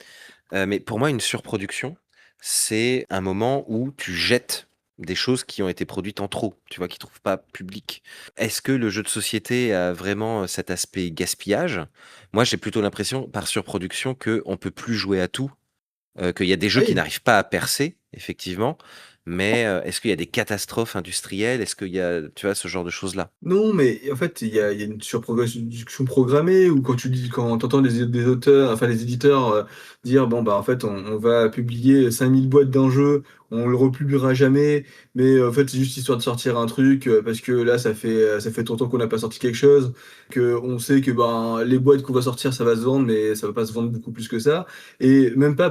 Mais pour moi, une surproduction, c'est un moment où tu jettes des choses qui ont été produites en trop, tu vois, qui trouvent pas public. Est-ce que le jeu de société a vraiment, cet aspect gaspillage? Moi, j'ai plutôt l'impression, par surproduction, qu'on peut plus jouer à tout, qu'il y a des jeux qui Oui. n'arrivent pas à percer, effectivement, mais, est-ce qu'il y a des catastrophes industrielles? Est-ce qu'il y a, tu vois, ce genre de choses-là? Non, mais en fait, il y a une surproduction programmée ou quand tu entends des auteurs, enfin les éditeurs, dire: «Bon, bah, en fait, on va publier 5000 boîtes d'un jeu, on le republiera jamais, mais en fait, c'est juste histoire de sortir un truc, parce que là, ça fait trop longtemps qu'on n'a pas sorti quelque chose, qu'on sait que, ben, les boîtes qu'on va sortir, ça va se vendre, mais ça va pas se vendre beaucoup plus que ça» et même pas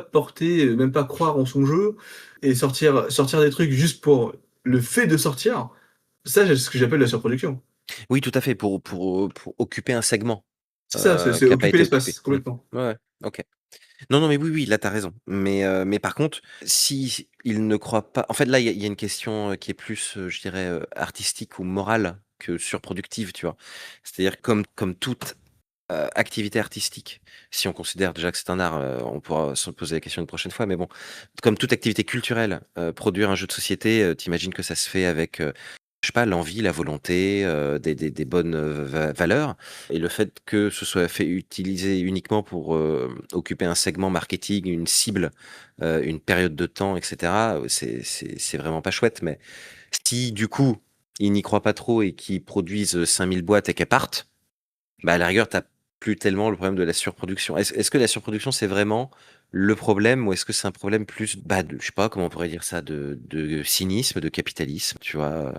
croire en son jeu et sortir des trucs juste pour le fait de sortir, ça, c'est ce que j'appelle la surproduction. Oui, tout à fait, pour occuper un segment, C'est ça, c'est qui a pas occuper été occupé. l'espace, complètement. Ouais, ouais, OK. Non, non, mais oui, oui, là, tu as raison. Mais par contre, si il ne croit pas en fait, là, il y a une question, qui est plus, je dirais, artistique ou morale que surproductive, tu vois? C'est-à-dire comme toute, activité artistique, si on considère déjà que c'est un art, on pourra se poser la question une prochaine fois, mais bon, comme toute activité culturelle, produire un jeu de société, tu que ça se fait avec, je sais pas, l'envie, la volonté, des bonnes, valeurs et le fait que ce soit fait utiliser uniquement pour, occuper un segment marketing, une cible, une période de temps et cetera, c'est vraiment pas chouette. Mais si du coup, ils n'y croient pas trop et qu'ils produisent, 5 000 boîtes et qu'elles partent, bah, à la rigueur, tu plus tellement le problème de la surproduction. Est-ce que la surproduction, c'est vraiment le problème ou est-ce que c'est un problème plus, bah, de je sais pas comment on pourrait dire ça, de cynisme, de capitalisme, tu vois?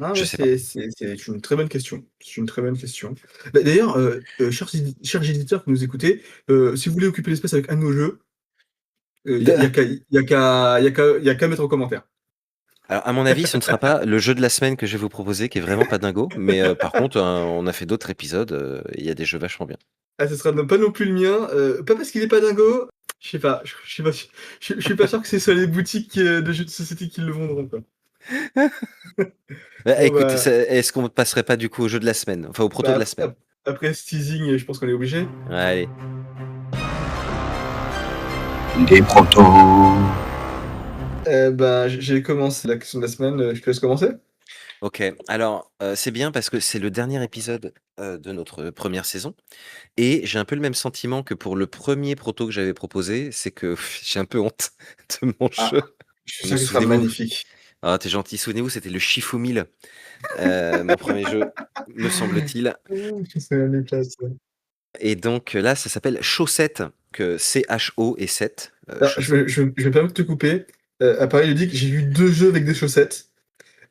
Ah Je ouais, sais pas. c'est une très bonne question. C'est une très bonne question. D'ailleurs, chers éditeurs qui nous écoutez, si vous voulez occuper l'espace avec un de nos jeux, il y a qu'à mettre en commentaire. Alors, à mon avis, ce ne sera pas le jeu de la semaine que je vais vous proposer, qui est vraiment pas dingo, mais par contre, on a fait d'autres épisodes, il y a des jeux vachement bien. Ah, ce sera pas non plus le mien, pas parce qu'il est pas dingo, je sais pas, je sais pas je suis pas sûr que ce soit les boutiques, de jeux de société qui le vendront, quoi. Bah, Bon écoute, bah est-ce qu'on ne passerait pas du coup au jeu de la semaine? Enfin, au proto de la semaine? après ce teasing, je pense qu'on est obligé. Allez. Les protos. J'ai commencé la question de la semaine, je te laisse commencer? OK. Alors, c'est bien parce que c'est le dernier épisode, de notre première saison et j'ai un peu le même sentiment que pour le premier proto que j'avais proposé, c'est que j'ai un peu honte de mon Ah, jeu. je suis sûr qu'il sera magnifique. Ah, tu gentil. Souvenez-vous, c'était le Shifumil, mon premier jeu, me semble-t-il. Je sais même les classes, ouais. Et donc, là, ça s'appelle Chaussette, que C-H-O et 7, Alors, Chaussette. je vais me permettre de te couper. À Paris Ludique, j'ai vu 2 jeux avec des chaussettes,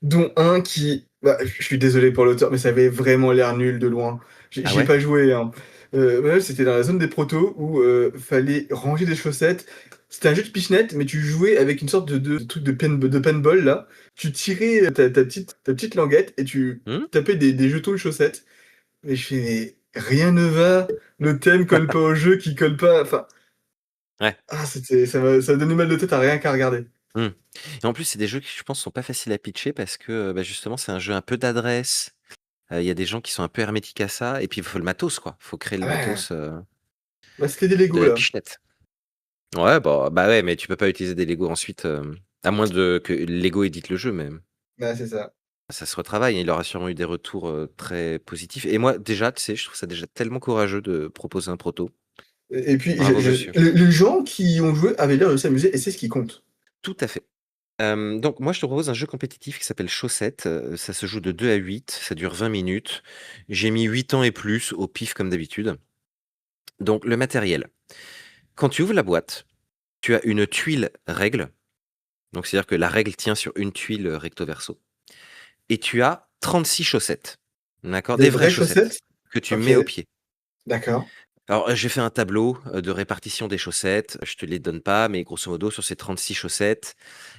dont un qui, je suis désolé pour l'auteur, mais ça avait vraiment l'air nul de loin. Ah J'y ai ouais? pas joué, hein. Ouais, c'était dans la zone des protos où, fallait ranger des chaussettes. C'était un jeu de pichenette, mais tu jouais avec une sorte de truc de paintball là. Tu tirais, ta petite languette et tu Mmh? tapais des jetons de chaussettes. Mais je fais: «Mais rien ne va, le thème colle pas au jeu, qui colle pas», enfin, Ouais. ça m'a donné mal de tête à rien qu'à regarder. Mmh. Et en plus, c'est des jeux qui, je pense, sont pas faciles à pitcher parce que, bah, justement, c'est un jeu un peu d'adresse. Il y a des gens qui sont un peu hermétiques à ça et puis il faut le matos, quoi. Il faut créer le Ah ouais, matos, c'était des de Lego la là. pichenette. Ouais, bah, ouais, mais tu peux pas utiliser des Lego ensuite, à moins de que Lego édite le jeu, mais Ouais, c'est ça. Ça se retravaille, il aura sûrement eu des retours, très positifs et moi déjà, tu sais, je trouve ça déjà tellement courageux de proposer un proto. Et puis Bravo monsieur. les gens qui ont joué avaient l'air de s'amuser et c'est ce qui compte. Tout à fait. Donc moi je te propose un jeu compétitif qui s'appelle Chaussettes, ça se joue de 2 à 8, ça dure 20 minutes. J'ai mis 8 ans et plus au pif comme d'habitude. Donc le matériel, quand tu ouvres la boîte, tu as une tuile règle, donc c'est-à-dire que la règle tient sur une tuile, recto verso et tu as 36 chaussettes. D'accord? Des Des vraies vraies chaussettes chaussettes? que tu OK, mets au pied. d'accord. Alors, j'ai fait un tableau, de répartition des chaussettes. Je te les donne pas, mais grosso modo, sur ces 36 chaussettes,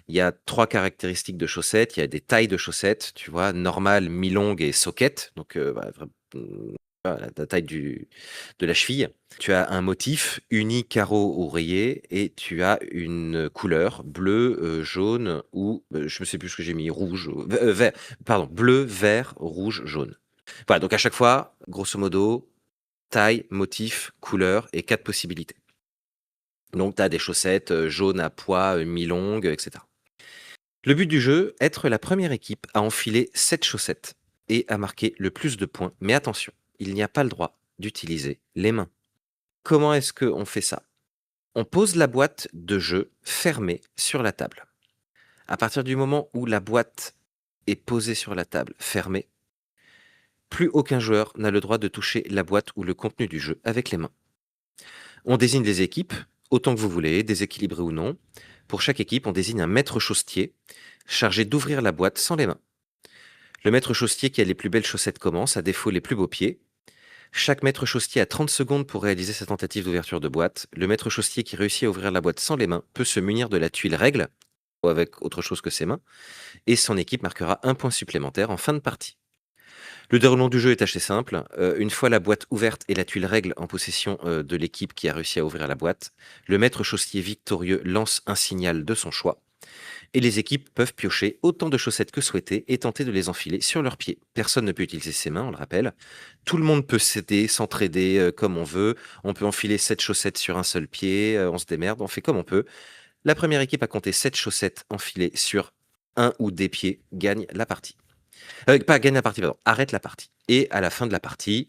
il y a 3 caractéristiques de chaussettes. Il y a des tailles de chaussettes, tu vois? Normales, mi-longues et socket. Donc, voilà, la taille de la cheville. Tu as un motif uni, carreau ou rayé et tu as une couleur bleu, jaune ou, je ne sais plus ce que j'ai mis, rouge, vert, pardon, bleu, vert, rouge, jaune. Voilà, donc à chaque fois, grosso modo, taille, motif, couleur et 4 possibilités. Donc tu as des chaussettes, jaunes à pois, mi-longues, et cetera. Le but du jeu, être la première équipe à enfiler 7 chaussettes et à marquer le plus de points. Mais attention, il n'y a pas le droit d'utiliser les mains. Comment est-ce qu'on fait ça? On pose la boîte de jeu fermée sur la table. À partir du moment où la boîte est posée sur la table, fermée, plus aucun joueur n'a le droit de toucher la boîte ou le contenu du jeu avec les mains. On désigne les équipes, autant que vous voulez, déséquilibrées ou non. Pour chaque équipe, on désigne un maître chaussetier, chargé d'ouvrir la boîte sans les mains. Le maître chaussetier qui a les plus belles chaussettes commence, à défaut les plus beaux pieds. Chaque maître chaussetier a 30 secondes pour réaliser sa tentative d'ouverture de boîte. Le maître chaussetier qui réussit à ouvrir la boîte sans les mains peut se munir de la tuile règle, ou avec autre chose que ses mains, et son équipe marquera un point supplémentaire en fin de partie. Le déroulement du jeu est assez simple. Une fois la boîte ouverte et la tuile règle en possession de l'équipe qui a réussi à ouvrir la boîte, le maître chaussetier victorieux lance un signal de son choix. Et les équipes peuvent piocher autant de chaussettes que souhaité et tenter de les enfiler sur leurs pieds. Personne ne peut utiliser ses mains, on le rappelle. Tout le monde peut s'aider, s'entraider comme on veut. On peut enfiler 7 chaussettes sur un seul pied, on se démerde, on fait comme on peut. La première équipe à compter 7 chaussettes enfilées sur un ou des pieds gagne la partie. Pas gagne la partie, pardon, arrête la partie. Et à la fin de la partie,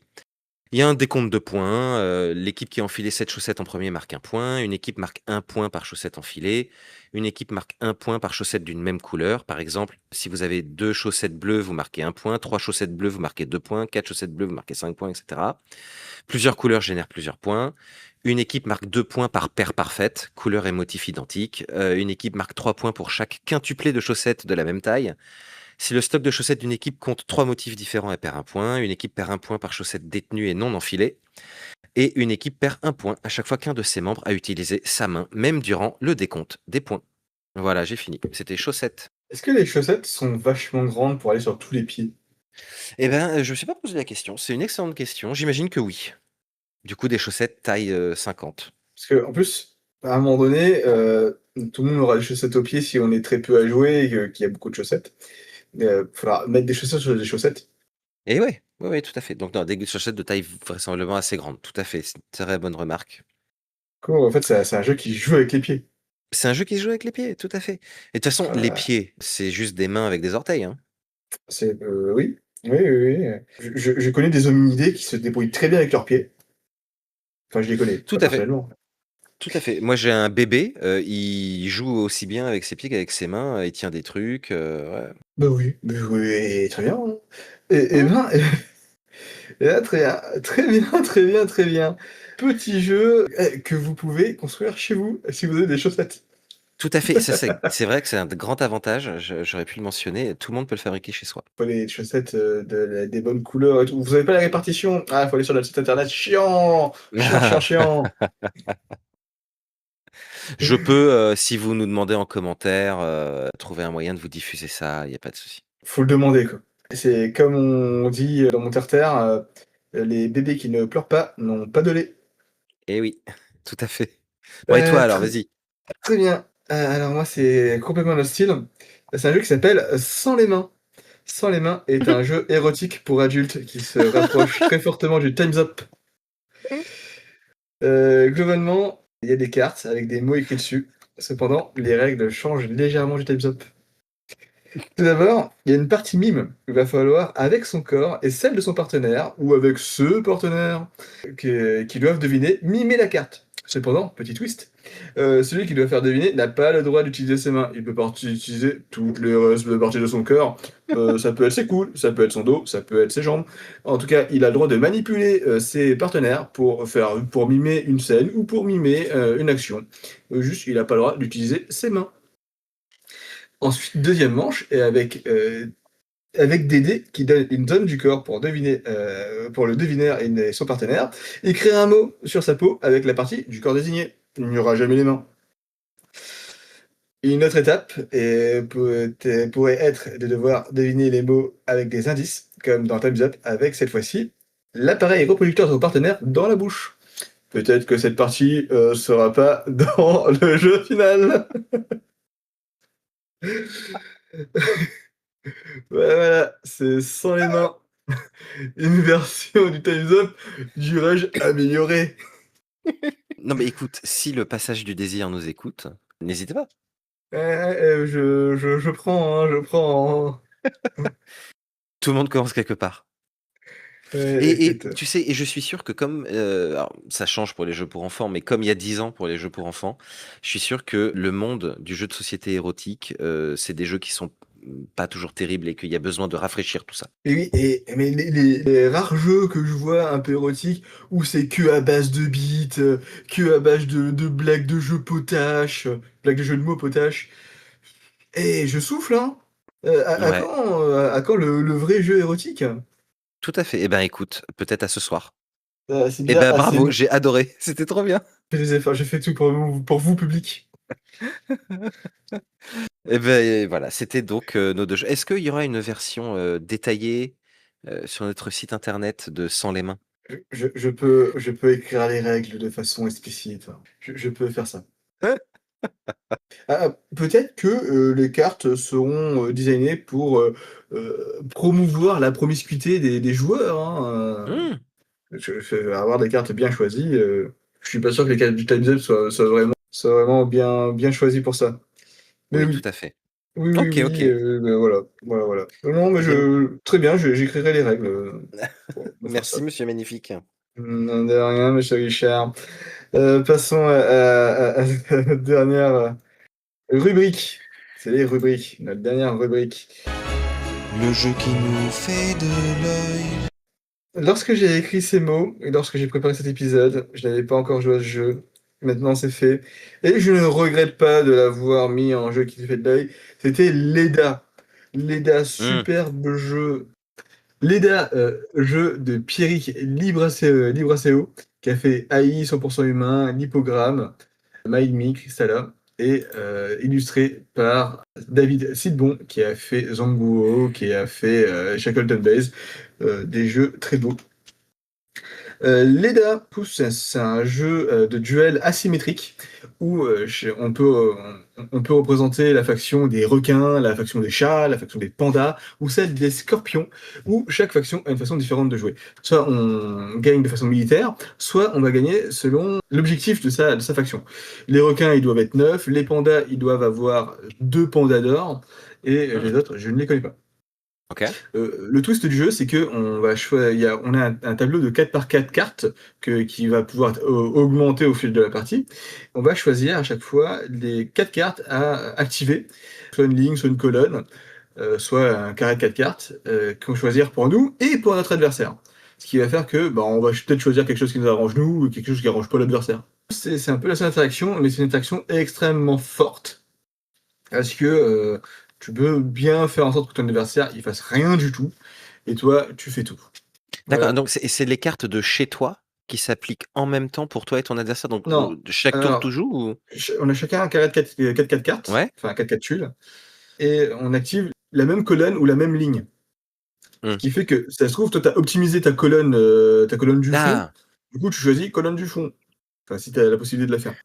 il y a un décompte de points. L'équipe qui a enfilé 7 chaussettes en premier marque un point. Une équipe marque un point par chaussette enfilée. Une équipe marque un point par chaussette d'une même couleur. Par exemple, si vous avez 2 chaussettes bleues, vous marquez un point. 3 chaussettes bleues, vous marquez 2 points. 4 chaussettes bleues, vous marquez 5 points, etc. Plusieurs couleurs génèrent plusieurs points. Une équipe marque 2 points par paire parfaite, couleur et motif identiques. Une équipe marque 3 points pour chaque quintuplé de chaussettes de la même taille. Si le stock de chaussettes d'une équipe compte 3 motifs différents, elle perd un point. Une équipe perd un point par chaussette détenue et non enfilée. Et une équipe perd un point à chaque fois qu'un de ses membres a utilisé sa main, même durant le décompte des points. Voilà, j'ai fini. C'était chaussettes. Est-ce que les chaussettes sont vachement grandes pour aller sur tous les pieds? Eh ben, je ne me suis pas posé la question. C'est une excellente question. J'imagine que oui. Du coup, des chaussettes taille 50. Parce qu'en plus, à un moment donné, tout le monde aura des chaussettes aux pieds si on est très peu à jouer et qu'il y a beaucoup de chaussettes. Faudra mettre des chaussettes sur des chaussettes. Et ouais, ouais, ouais, tout à fait. Donc, non, des chaussettes de taille vraisemblablement assez grande. Tout à fait. C'est une très bonne remarque. Quoi, en fait, c'est un jeu qui joue avec les pieds. C'est un jeu qui se joue avec les pieds, tout à fait. Et de toute façon, les Ah, pieds, c'est juste des mains avec des orteils, hein. oui. Oui, oui, oui. Je connais des hominidés qui se débrouillent très bien avec leurs pieds. Enfin, je les connais, Tout pas à fait. personnellement. Tout à fait. Moi, j'ai un bébé, il joue aussi bien avec ses pieds qu'avec ses mains, il tient des trucs, ouais. Bah oui, très bien, hein. Et Ouais. ben, et là, très bien, très bien, très bien, très bien. Petit jeu, que vous pouvez construire chez vous, si vous avez des chaussettes. Tout à fait. Ça, c'est vrai que c'est un grand avantage, j'aurais pu le mentionner, tout le monde peut le fabriquer chez soi. Faut les chaussettes, des bonnes couleurs et tout. Vous avez pas la répartition? Ah, faut aller sur le site internet. Chiant! Chiant, chiant, chiant. Je peux, si vous nous demandez en commentaire, trouver un moyen de vous diffuser ça, il y a pas de souci. Faut le demander, quoi. C'est comme on dit dans mon terre-terre, les bébés qui ne pleurent pas n'ont pas de lait. Eh oui, tout à fait. Bon et toi alors, Très vas-y? très bien. Alors moi, c'est complètement notre style. C'est un jeu qui s'appelle Sans les mains. Sans les mains est un jeu érotique pour adultes qui se rapproche très fortement du Time's Up. Globalement, il y a des cartes avec des mots écrits dessus. Cependant, les règles changent légèrement du Time's Up. Tout d'abord, il y a une partie mime qu'il va falloir, avec son corps et celle de son partenaire, ou avec ce partenaire, qui doivent deviner, mimer la carte. Cependant, petit twist, celui qui doit faire deviner n'a pas le droit d'utiliser ses mains. Il peut pas utiliser toutes les restes de parties de son corps. Ça peut être ses coudes, ça peut être son dos, ça peut être ses jambes. En tout cas, il a le droit de manipuler ses partenaires pour mimer une scène ou pour mimer une action. Juste, il n'a pas le droit d'utiliser ses mains. Ensuite, deuxième manche, et avec des dés qui donnent une zone du corps pour deviner, pour le devineur et son partenaire. Il crée un mot sur sa peau avec la partie du corps désigné. Il n'y aura jamais les mains. Une autre étape pourrait être de devoir deviner les mots avec des indices, comme dans Time's Up, avec cette fois-ci l'appareil reproducteur de son partenaire dans la bouche. Peut-être que cette partie sera pas dans le jeu final. Voilà, c'est sans les mains. Une version du Time's Up, dirais-je, améliorée. Non, mais écoute, si le passage du désir nous écoute, n'hésitez pas. Je prends, hein, je prends. Tout le monde commence quelque part. Et Écoute, tu sais, et je suis sûr que comme alors, ça change pour les jeux pour enfants, mais comme il y a 10 ans pour les jeux pour enfants, je suis sûr que le monde du jeu de société érotique, c'est des jeux qui sont pas toujours terribles et qu'il y a besoin de rafraîchir tout ça. et oui, mais les rares jeux que je vois un peu érotiques, où c'est que à base de beats, que à base de blagues de jeux potaches, blagues de jeux de mots potaches, et je souffle, hein. Ouais, À quand le vrai jeu érotique? tout à fait. Eh ben écoute, peut-être à ce soir. C'est Eh bien ben assez. bravo, j'ai adoré, c'était trop bien. Fais des efforts, je fais tout pour vous, public. Eh ben voilà, c'était donc nos deux jeux. Est-ce qu'il y aura une version détaillée sur notre site internet de Sans les mains? Je peux écrire les règles de façon explicite, hein. Je peux faire ça. Peut-être que, les cartes seront, designées pour, promouvoir la promiscuité des joueurs, hein, Mmh. avoir des cartes bien choisies, je suis pas sûr que les cartes du Time's Up soient vraiment bien choisies pour ça. Mais Oui, tout oui, à fait. oui, OK, oui, OK. voilà, voilà. Non, mais Eh bien, très bien, j'écrirai les règles, pour faire ça. merci monsieur magnifique. De rien, monsieur Richard. Passons à notre dernière rubrique. C'est les rubriques, notre dernière rubrique. Le jeu qui nous fait de l'œil. Lorsque j'ai écrit ces mots et lorsque j'ai préparé cet épisode, je n'avais pas encore joué à ce jeu. Maintenant, c'est fait. Et je ne regrette pas de l'avoir mis en jeu qui fait de l'œil. C'était Leda. Leda, Mmh. superbe jeu. Leda, jeu de Pierrick Libraceo, qui a fait AI 100% humain, l'hippogramme, Mind Me, Crystalla, et illustré par David Sidbon, qui a fait Zanguo, qui a fait Shackleton Base, des jeux très beaux. Leda, c'est un jeu de duel asymétrique où on peut représenter la faction des requins, la faction des chats, la faction des pandas ou celle des scorpions, où chaque faction a une façon différente de jouer. Soit on gagne de façon militaire, soit on va gagner selon l'objectif de sa faction. Les requins, ils doivent être 9, les pandas, ils doivent avoir 2 pandas d'or, et Mmh. les autres, je ne les connais pas. OK. Le twist du jeu, c'est que on a un tableau de 4 par 4 cartes qui va pouvoir augmenter au fil de la partie. On va choisir à chaque fois les 4 cartes à activer, soit une ligne, soit une colonne, soit un carré de 4 cartes, qu'on va choisir pour nous et pour notre adversaire. Ce qui va faire que bah, on va peut-être choisir quelque chose qui nous arrange nous ou quelque chose qui arrange pas l'adversaire. C'est un peu la seule interaction, mais c'est une interaction extrêmement forte. Parce que tu peux bien faire en sorte que ton adversaire il fasse rien du tout, et toi tu fais tout. D'accord, Voilà. donc c'est les cartes de chez toi qui s'appliquent en même temps pour toi et ton adversaire, donc Non, chaque tour tu alors, joues ou? on a chacun un carré de 4 cartes, Ouais? enfin 4 tuiles, et on active la même colonne ou la même ligne. Ce Mmh. qui fait que, ça se trouve, toi tu as optimisé ta colonne du fond, Ah! du coup tu choisis colonne du fond, enfin si tu as la possibilité de la faire.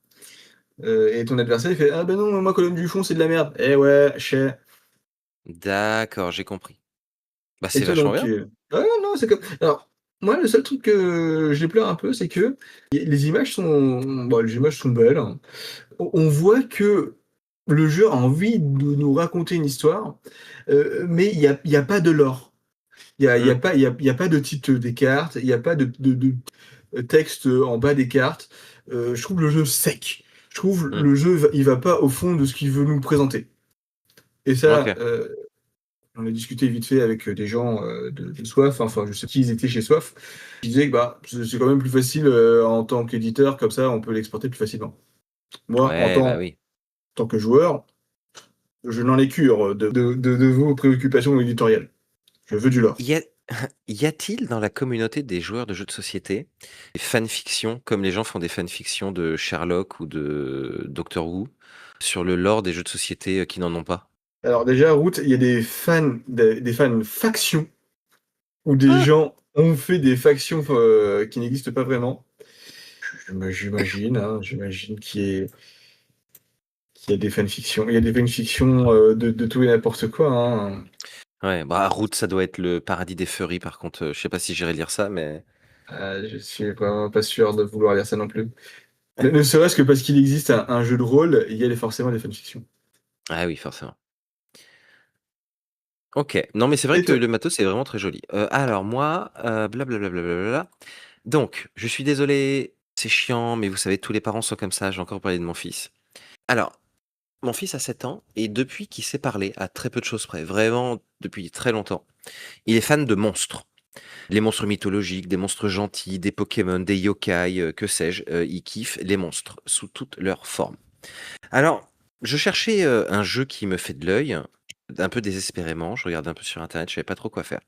Et ton adversaire il fait: «Ah ben non, moi colonne du fond c'est de la merde». Eh ouais, chais. D'accord, j'ai compris. Bah, Et c'est toi vachement donc, bien. ouais, non, c'est comme alors, moi le seul truc que je déplore un peu, c'est que les images sont belles, hein. On voit que le jeu a envie de nous raconter une histoire, mais il y a pas de lore. Il y a Mm. pas il y a pas de titre des cartes, il y a pas de texte en bas des cartes. Je trouve le jeu sec. Je trouve Mm. le jeu il va pas au fond de ce qu'il veut nous présenter. Et ça, Ok. on a discuté vite fait avec des gens de Soif, enfin je sais qui ils étaient chez Soif. Ils disaient que bah, c'est quand même plus facile en tant qu'éditeur, comme ça on peut l'exporter plus facilement. Moi, Ouais, bah oui. tant que joueur, je n'en ai cure de vos préoccupations éditoriales. Je veux du lore. Y a- y a-t-il dans la communauté des joueurs de jeux de société des fanfictions, comme les gens font des fanfictions de Sherlock ou de Doctor Who, sur le lore des jeux de société qui n'en ont pas? Alors déjà, Route, il y a des fans factions, où des Ah, gens ont fait des factions qui n'existent pas vraiment. J'imagine, hein, j'imagine qu'il y a des fanfictions. Il y a des fanfictions de tout et n'importe quoi. Hein. ouais, bah Route, ça doit être le paradis des furries, par contre, je sais pas si j'irai lire ça, mais... Je suis vraiment pas sûr de vouloir lire ça non plus. Ne serait-ce que parce qu'il existe un jeu de rôle, il y a forcément des fanfictions. Ah oui, forcément. Ok, non mais c'est vrai Et que toi, le matos c'est vraiment très joli. Alors moi, blablabla. Donc, je suis désolé, c'est chiant, mais vous savez, tous les parents sont comme ça, j'ai encore parlé de mon fils. Alors, mon fils a 7 ans, et depuis qu'il sait parler, à très peu de choses près, vraiment depuis très longtemps, il est fan de monstres. Les monstres mythologiques, des monstres gentils, des Pokémon, des yokai, que sais-je, il kiffe les monstres, sous toutes leurs formes. Alors, je cherchais un jeu qui me fait de l'œil, un peu désespérément, je regardais un peu sur internet, je savais pas trop quoi faire.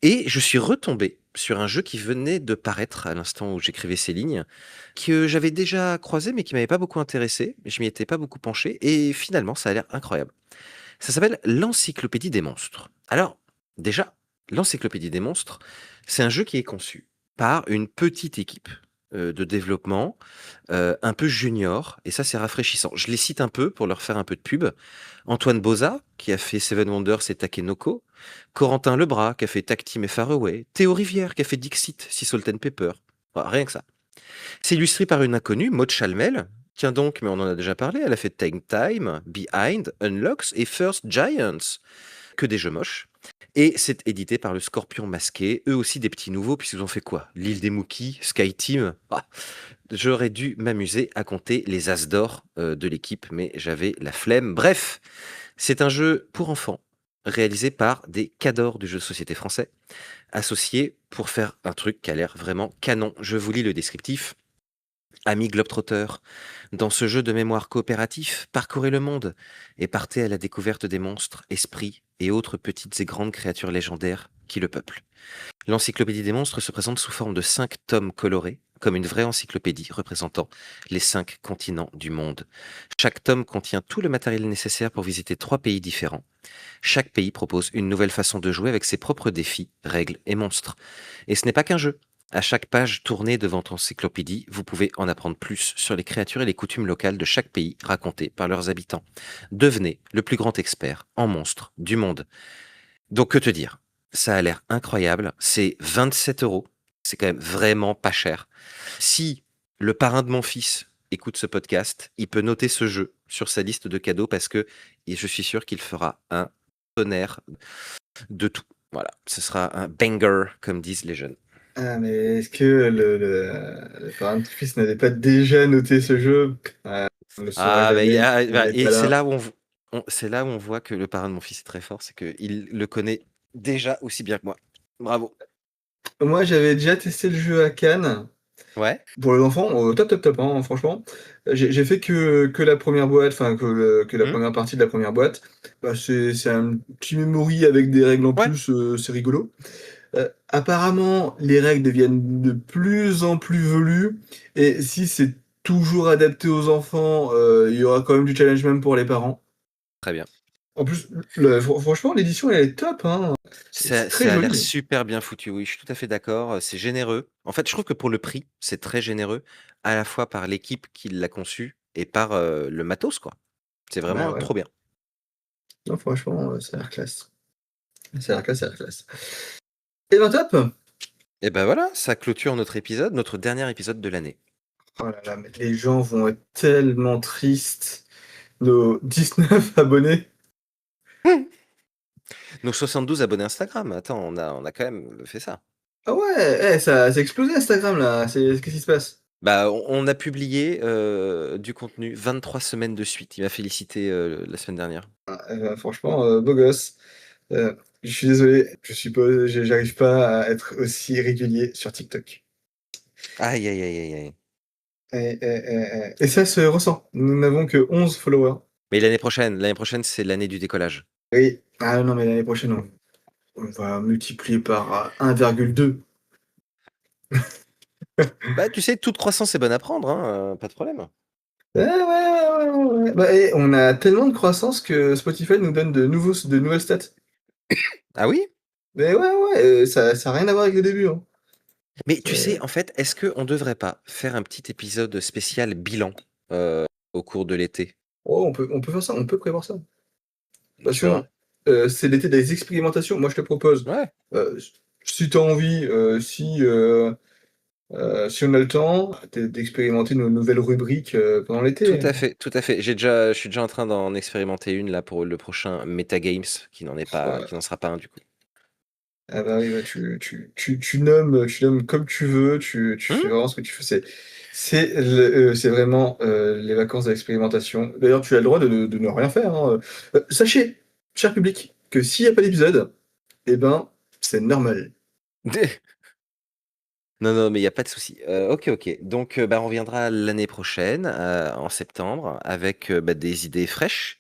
Et je suis retombé sur un jeu qui venait de paraître à l'instant où j'écrivais ces lignes, que j'avais déjà croisé mais qui m'avait pas beaucoup intéressé, je m'y étais pas beaucoup penché, et finalement ça a l'air incroyable. Ça s'appelle l'Encyclopédie des monstres. Alors, déjà, l'Encyclopédie des monstres, c'est un jeu qui est conçu par une petite équipe de développement, un peu junior, et ça c'est rafraîchissant. Je les cite un peu pour leur faire un peu de pub. Antoine Boza, qui a fait Seven Wonders et Takenoko, Corentin Lebras, qui a fait Tag Team et Faraway, Théo Rivière, qui a fait Dixit, Sea Salt and Pepper. Voilà, rien que ça. C'est illustré par une inconnue, Maud Chalmel. Tiens donc, mais on en a déjà parlé, elle a fait Take Time, Behind, Unlocks et First Giants. Que des jeux moches. Et c'est édité par le Scorpion Masqué, eux aussi des petits nouveaux, puisqu'ils ont fait quoi? L'île des Mookies, Sky Team. Ah, j'aurais dû m'amuser à compter les as d'or de l'équipe, mais j'avais la flemme. Bref, c'est un jeu pour enfants, réalisé par des cadors du jeu de société français, associés pour faire un truc qui a l'air vraiment canon. Je vous lis le descriptif. Amis globetrotters, dans ce jeu de mémoire coopératif, parcourez le monde et partez à la découverte des monstres, esprits et autres petites et grandes créatures légendaires qui le peuplent. L'encyclopédie des monstres se présente sous forme de 5 tomes colorés, comme une vraie encyclopédie représentant les 5 continents du monde. Chaque tome contient tout le matériel nécessaire pour visiter 3 pays différents. Chaque pays propose une nouvelle façon de jouer avec ses propres défis, règles et monstres. Et ce n'est pas qu'un jeu. À chaque page tournée devant votre encyclopédie, vous pouvez en apprendre plus sur les créatures et les coutumes locales de chaque pays racontées par leurs habitants. Devenez le plus grand expert en monstres du monde. Donc que te dire? Ça a l'air incroyable. C'est 27 €. C'est quand même vraiment pas cher. Si le parrain de mon fils écoute ce podcast, il peut noter ce jeu sur sa liste de cadeaux parce que je suis sûr qu'il fera un tonnerre de tout. Voilà, ce sera un banger, comme disent les jeunes. ah, mais est-ce que le parrain de ton fils n'avait pas déjà noté ce jeu? On ne le saura Ah, bah, jamais, il n'est et pas c'est là. là où c'est là où on voit que le parrain de mon fils est très fort, c'est qu'il le connaît déjà aussi bien que moi. Bravo. Moi, j'avais déjà testé le jeu à Cannes. Ouais. Pour les enfants, top, top, top, hein, franchement. J'ai fait que la première boîte, enfin que la Hmm. première partie de la première boîte. Bah, c'est un petit memory avec des règles en Ouais. plus, c'est rigolo. Apparemment, les règles deviennent de plus en plus velues, et si c'est toujours adapté aux enfants, il y aura quand même du challenge même pour les parents. Très bien. En plus, franchement, l'édition elle est top, hein. C'est très Ça a l'air joli. super bien foutu, oui, je suis tout à fait d'accord. C'est généreux. En fait, je trouve que pour le prix, c'est très généreux, à la fois par l'équipe qui l'a conçu et par le matos, quoi. C'est Bah vraiment ouais. trop bien. Non, franchement, ça a l'air classe. Ça a l'air classe, ça a l'air classe. Et ben top! Et ben voilà, ça clôture notre épisode, notre dernier épisode de l'année. Oh là là, mais les gens vont être tellement tristes. nos 19 abonnés. Nos 72 abonnés Instagram. Attends, on a quand même fait ça. Ah ouais, ça a explosé Instagram là. Qu'est-ce qui se passe? Bah, on a publié du contenu 23 semaines de suite. Il m'a félicité la semaine dernière. Franchement, beau gosse. Je suis désolé, j'arrive pas à être aussi régulier sur TikTok. Aïe, aïe, aïe, aïe, aïe. Et ça se ressent. Nous n'avons que 11 followers. Mais l'année prochaine, c'est l'année du décollage. Oui. Ah non, mais l'année prochaine, on va multiplier par 1,2. Bah, tu sais, toute croissance est bonne à prendre, hein, pas de problème. Ouais. Bah, et on a tellement de croissance que Spotify nous donne de nouvelles stats. Ah oui? Mais ça a rien à voir avec le début, hein. Mais tu sais, en fait, est-ce qu'on devrait pas faire un petit épisode spécial bilan au cours de l'été? Oh, on peut faire ça, on peut prévoir ça. Parce Tu vois? que c'est l'été des expérimentations. Moi, je te propose, Ouais, si tu as envie, si on a le temps, d'expérimenter nos nouvelles rubriques pendant tout l'été. à fait, tout à fait. Je suis déjà en train d'en expérimenter une là pour le prochain Metagames, qui n'en sera pas un du coup. Ah bah oui, bah tu nommes comme tu veux, tu fais Mmh. vraiment ce que tu fais. C'est vraiment les vacances d'expérimentation. D'ailleurs, tu as le droit de ne rien faire, hein. Sachez, cher public, que s'il n'y a pas d'épisode, eh ben, c'est normal. Non, non, mais il y a pas de souci. OK. Donc, bah, on reviendra l'année prochaine, en septembre avec, bah, des idées fraîches,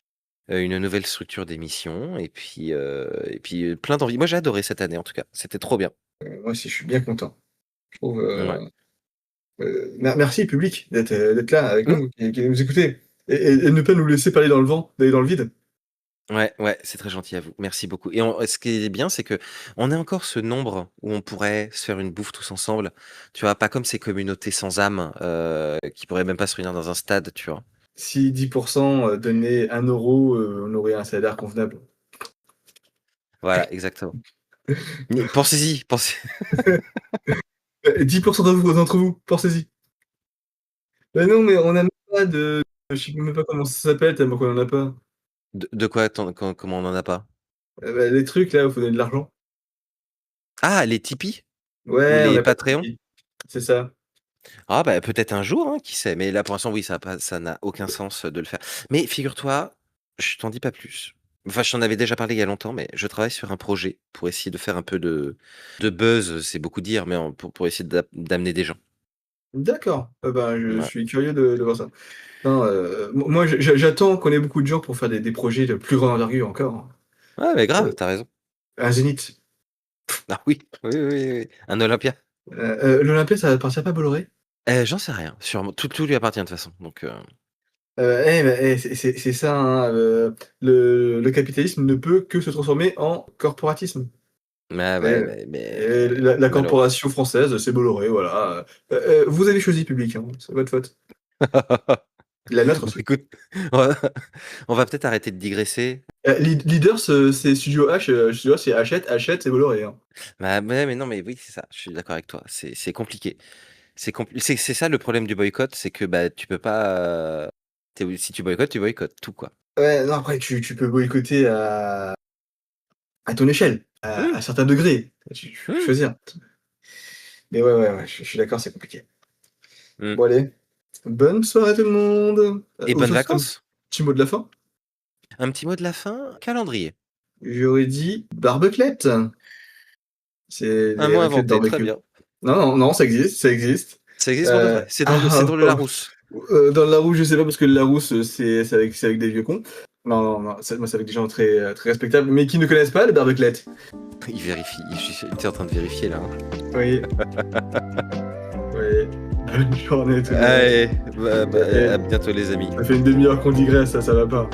une nouvelle structure d'émission et puis, plein d'envie. Moi, j'ai adoré cette année en tout cas, c'était trop bien. Moi aussi, je suis bien content. Je trouve, Ouais. merci public d'être là avec Mmh. nous et de nous écouter et ne pas nous laisser parler dans le vent, d'aller dans le vide. Ouais, c'est très gentil à vous. Merci beaucoup et ce qui est bien, c'est qu'on est encore ce nombre où on pourrait se faire une bouffe tous ensemble, tu vois? Pas comme ces communautés sans âme, qui pourraient même pas se réunir dans un stade, tu vois? Si 10% donnaient 1 €, on aurait un salaire convenable. Voilà, exactement. Mais pensez-y, pensez 10% d'entre vous, pensez-y. Bah non, mais on a même pas je sais même pas comment ça s'appelle tellement qu'on en a pas. de quoi? Attends, comment on en a pas? Bah, les trucs là où il faut donner de l'argent. Ah, les Tipeee? Ou Ouais, on les a pas de Patreons? Tipeee. C'est ça. Ah bah, peut-être un jour, hein, qui sait? Mais là, pour l'instant, oui, ça n'a aucun sens, de le faire. Mais figure-toi, je t'en dis pas plus. Enfin, je t'en avais déjà parlé il y a longtemps, mais je travaille sur un projet pour essayer de faire un peu de buzz, c'est beaucoup dire, mais pour essayer d'amener des gens. D'accord. Bah, je Ouais. suis curieux de voir ça. Non, moi j'attends qu'on ait beaucoup de gens pour faire des projets de plus grande envergure encore. Ouais, mais grave, Heu, tu raison. un zénith. Ah oui, oui. Un Olympia. L'Olympia, ça appartient pas à Bolloré? J'en sais rien, sûrement. Tout lui appartient de toute façon, donc C'est ça, hein, le capitalisme ne peut que se transformer en corporatisme. ouais, Et mais la malheureux. corporation française, c'est Bolloré, voilà. Vous avez choisi public, hein, c'est votre faute. La nôtre Bon aussi. écoute, on va on va peut-être arrêter de digresser. Leaders, c'est Studio H, Studio H, c'est Hachette, c'est Bolloré, hein. Bah, ouais, mais non, mais oui, c'est ça, je suis d'accord avec toi, c'est compliqué. C'est ça le problème du boycott, c'est que, bah, tu peux pas, si tu boycottes tout, quoi. Ouais, non, après tu peux boycotter à ton échelle, Mmh, à certains degrés. Tu peux mmh, choisir. Mais ouais, je suis d'accord, c'est compliqué. mmh Bon allez, bonne soirée tout le monde! et Au bonnes fait, un vacances. petit mot de la fin? Un petit mot de la fin? Calendrier. J'aurais dit barbeclette. C'est Un les mot raclettes inventé, très barbecue. bien. Non, ça existe, ça existe. Ça existe pour de vrai. C'est dans le Larousse. Dans le Larousse, je sais pas parce que le Larousse, c'est avec des vieux cons. Non, moi, c'est avec des gens très, très respectables, mais qui ne connaissent pas le barbeclette. Il vérifie, tu es en train de vérifier là, hein. Oui. Oui. Bonne journée tout le monde. Allez, Et à bientôt les amis. ça fait une demi-heure qu'on digresse, ça va pas.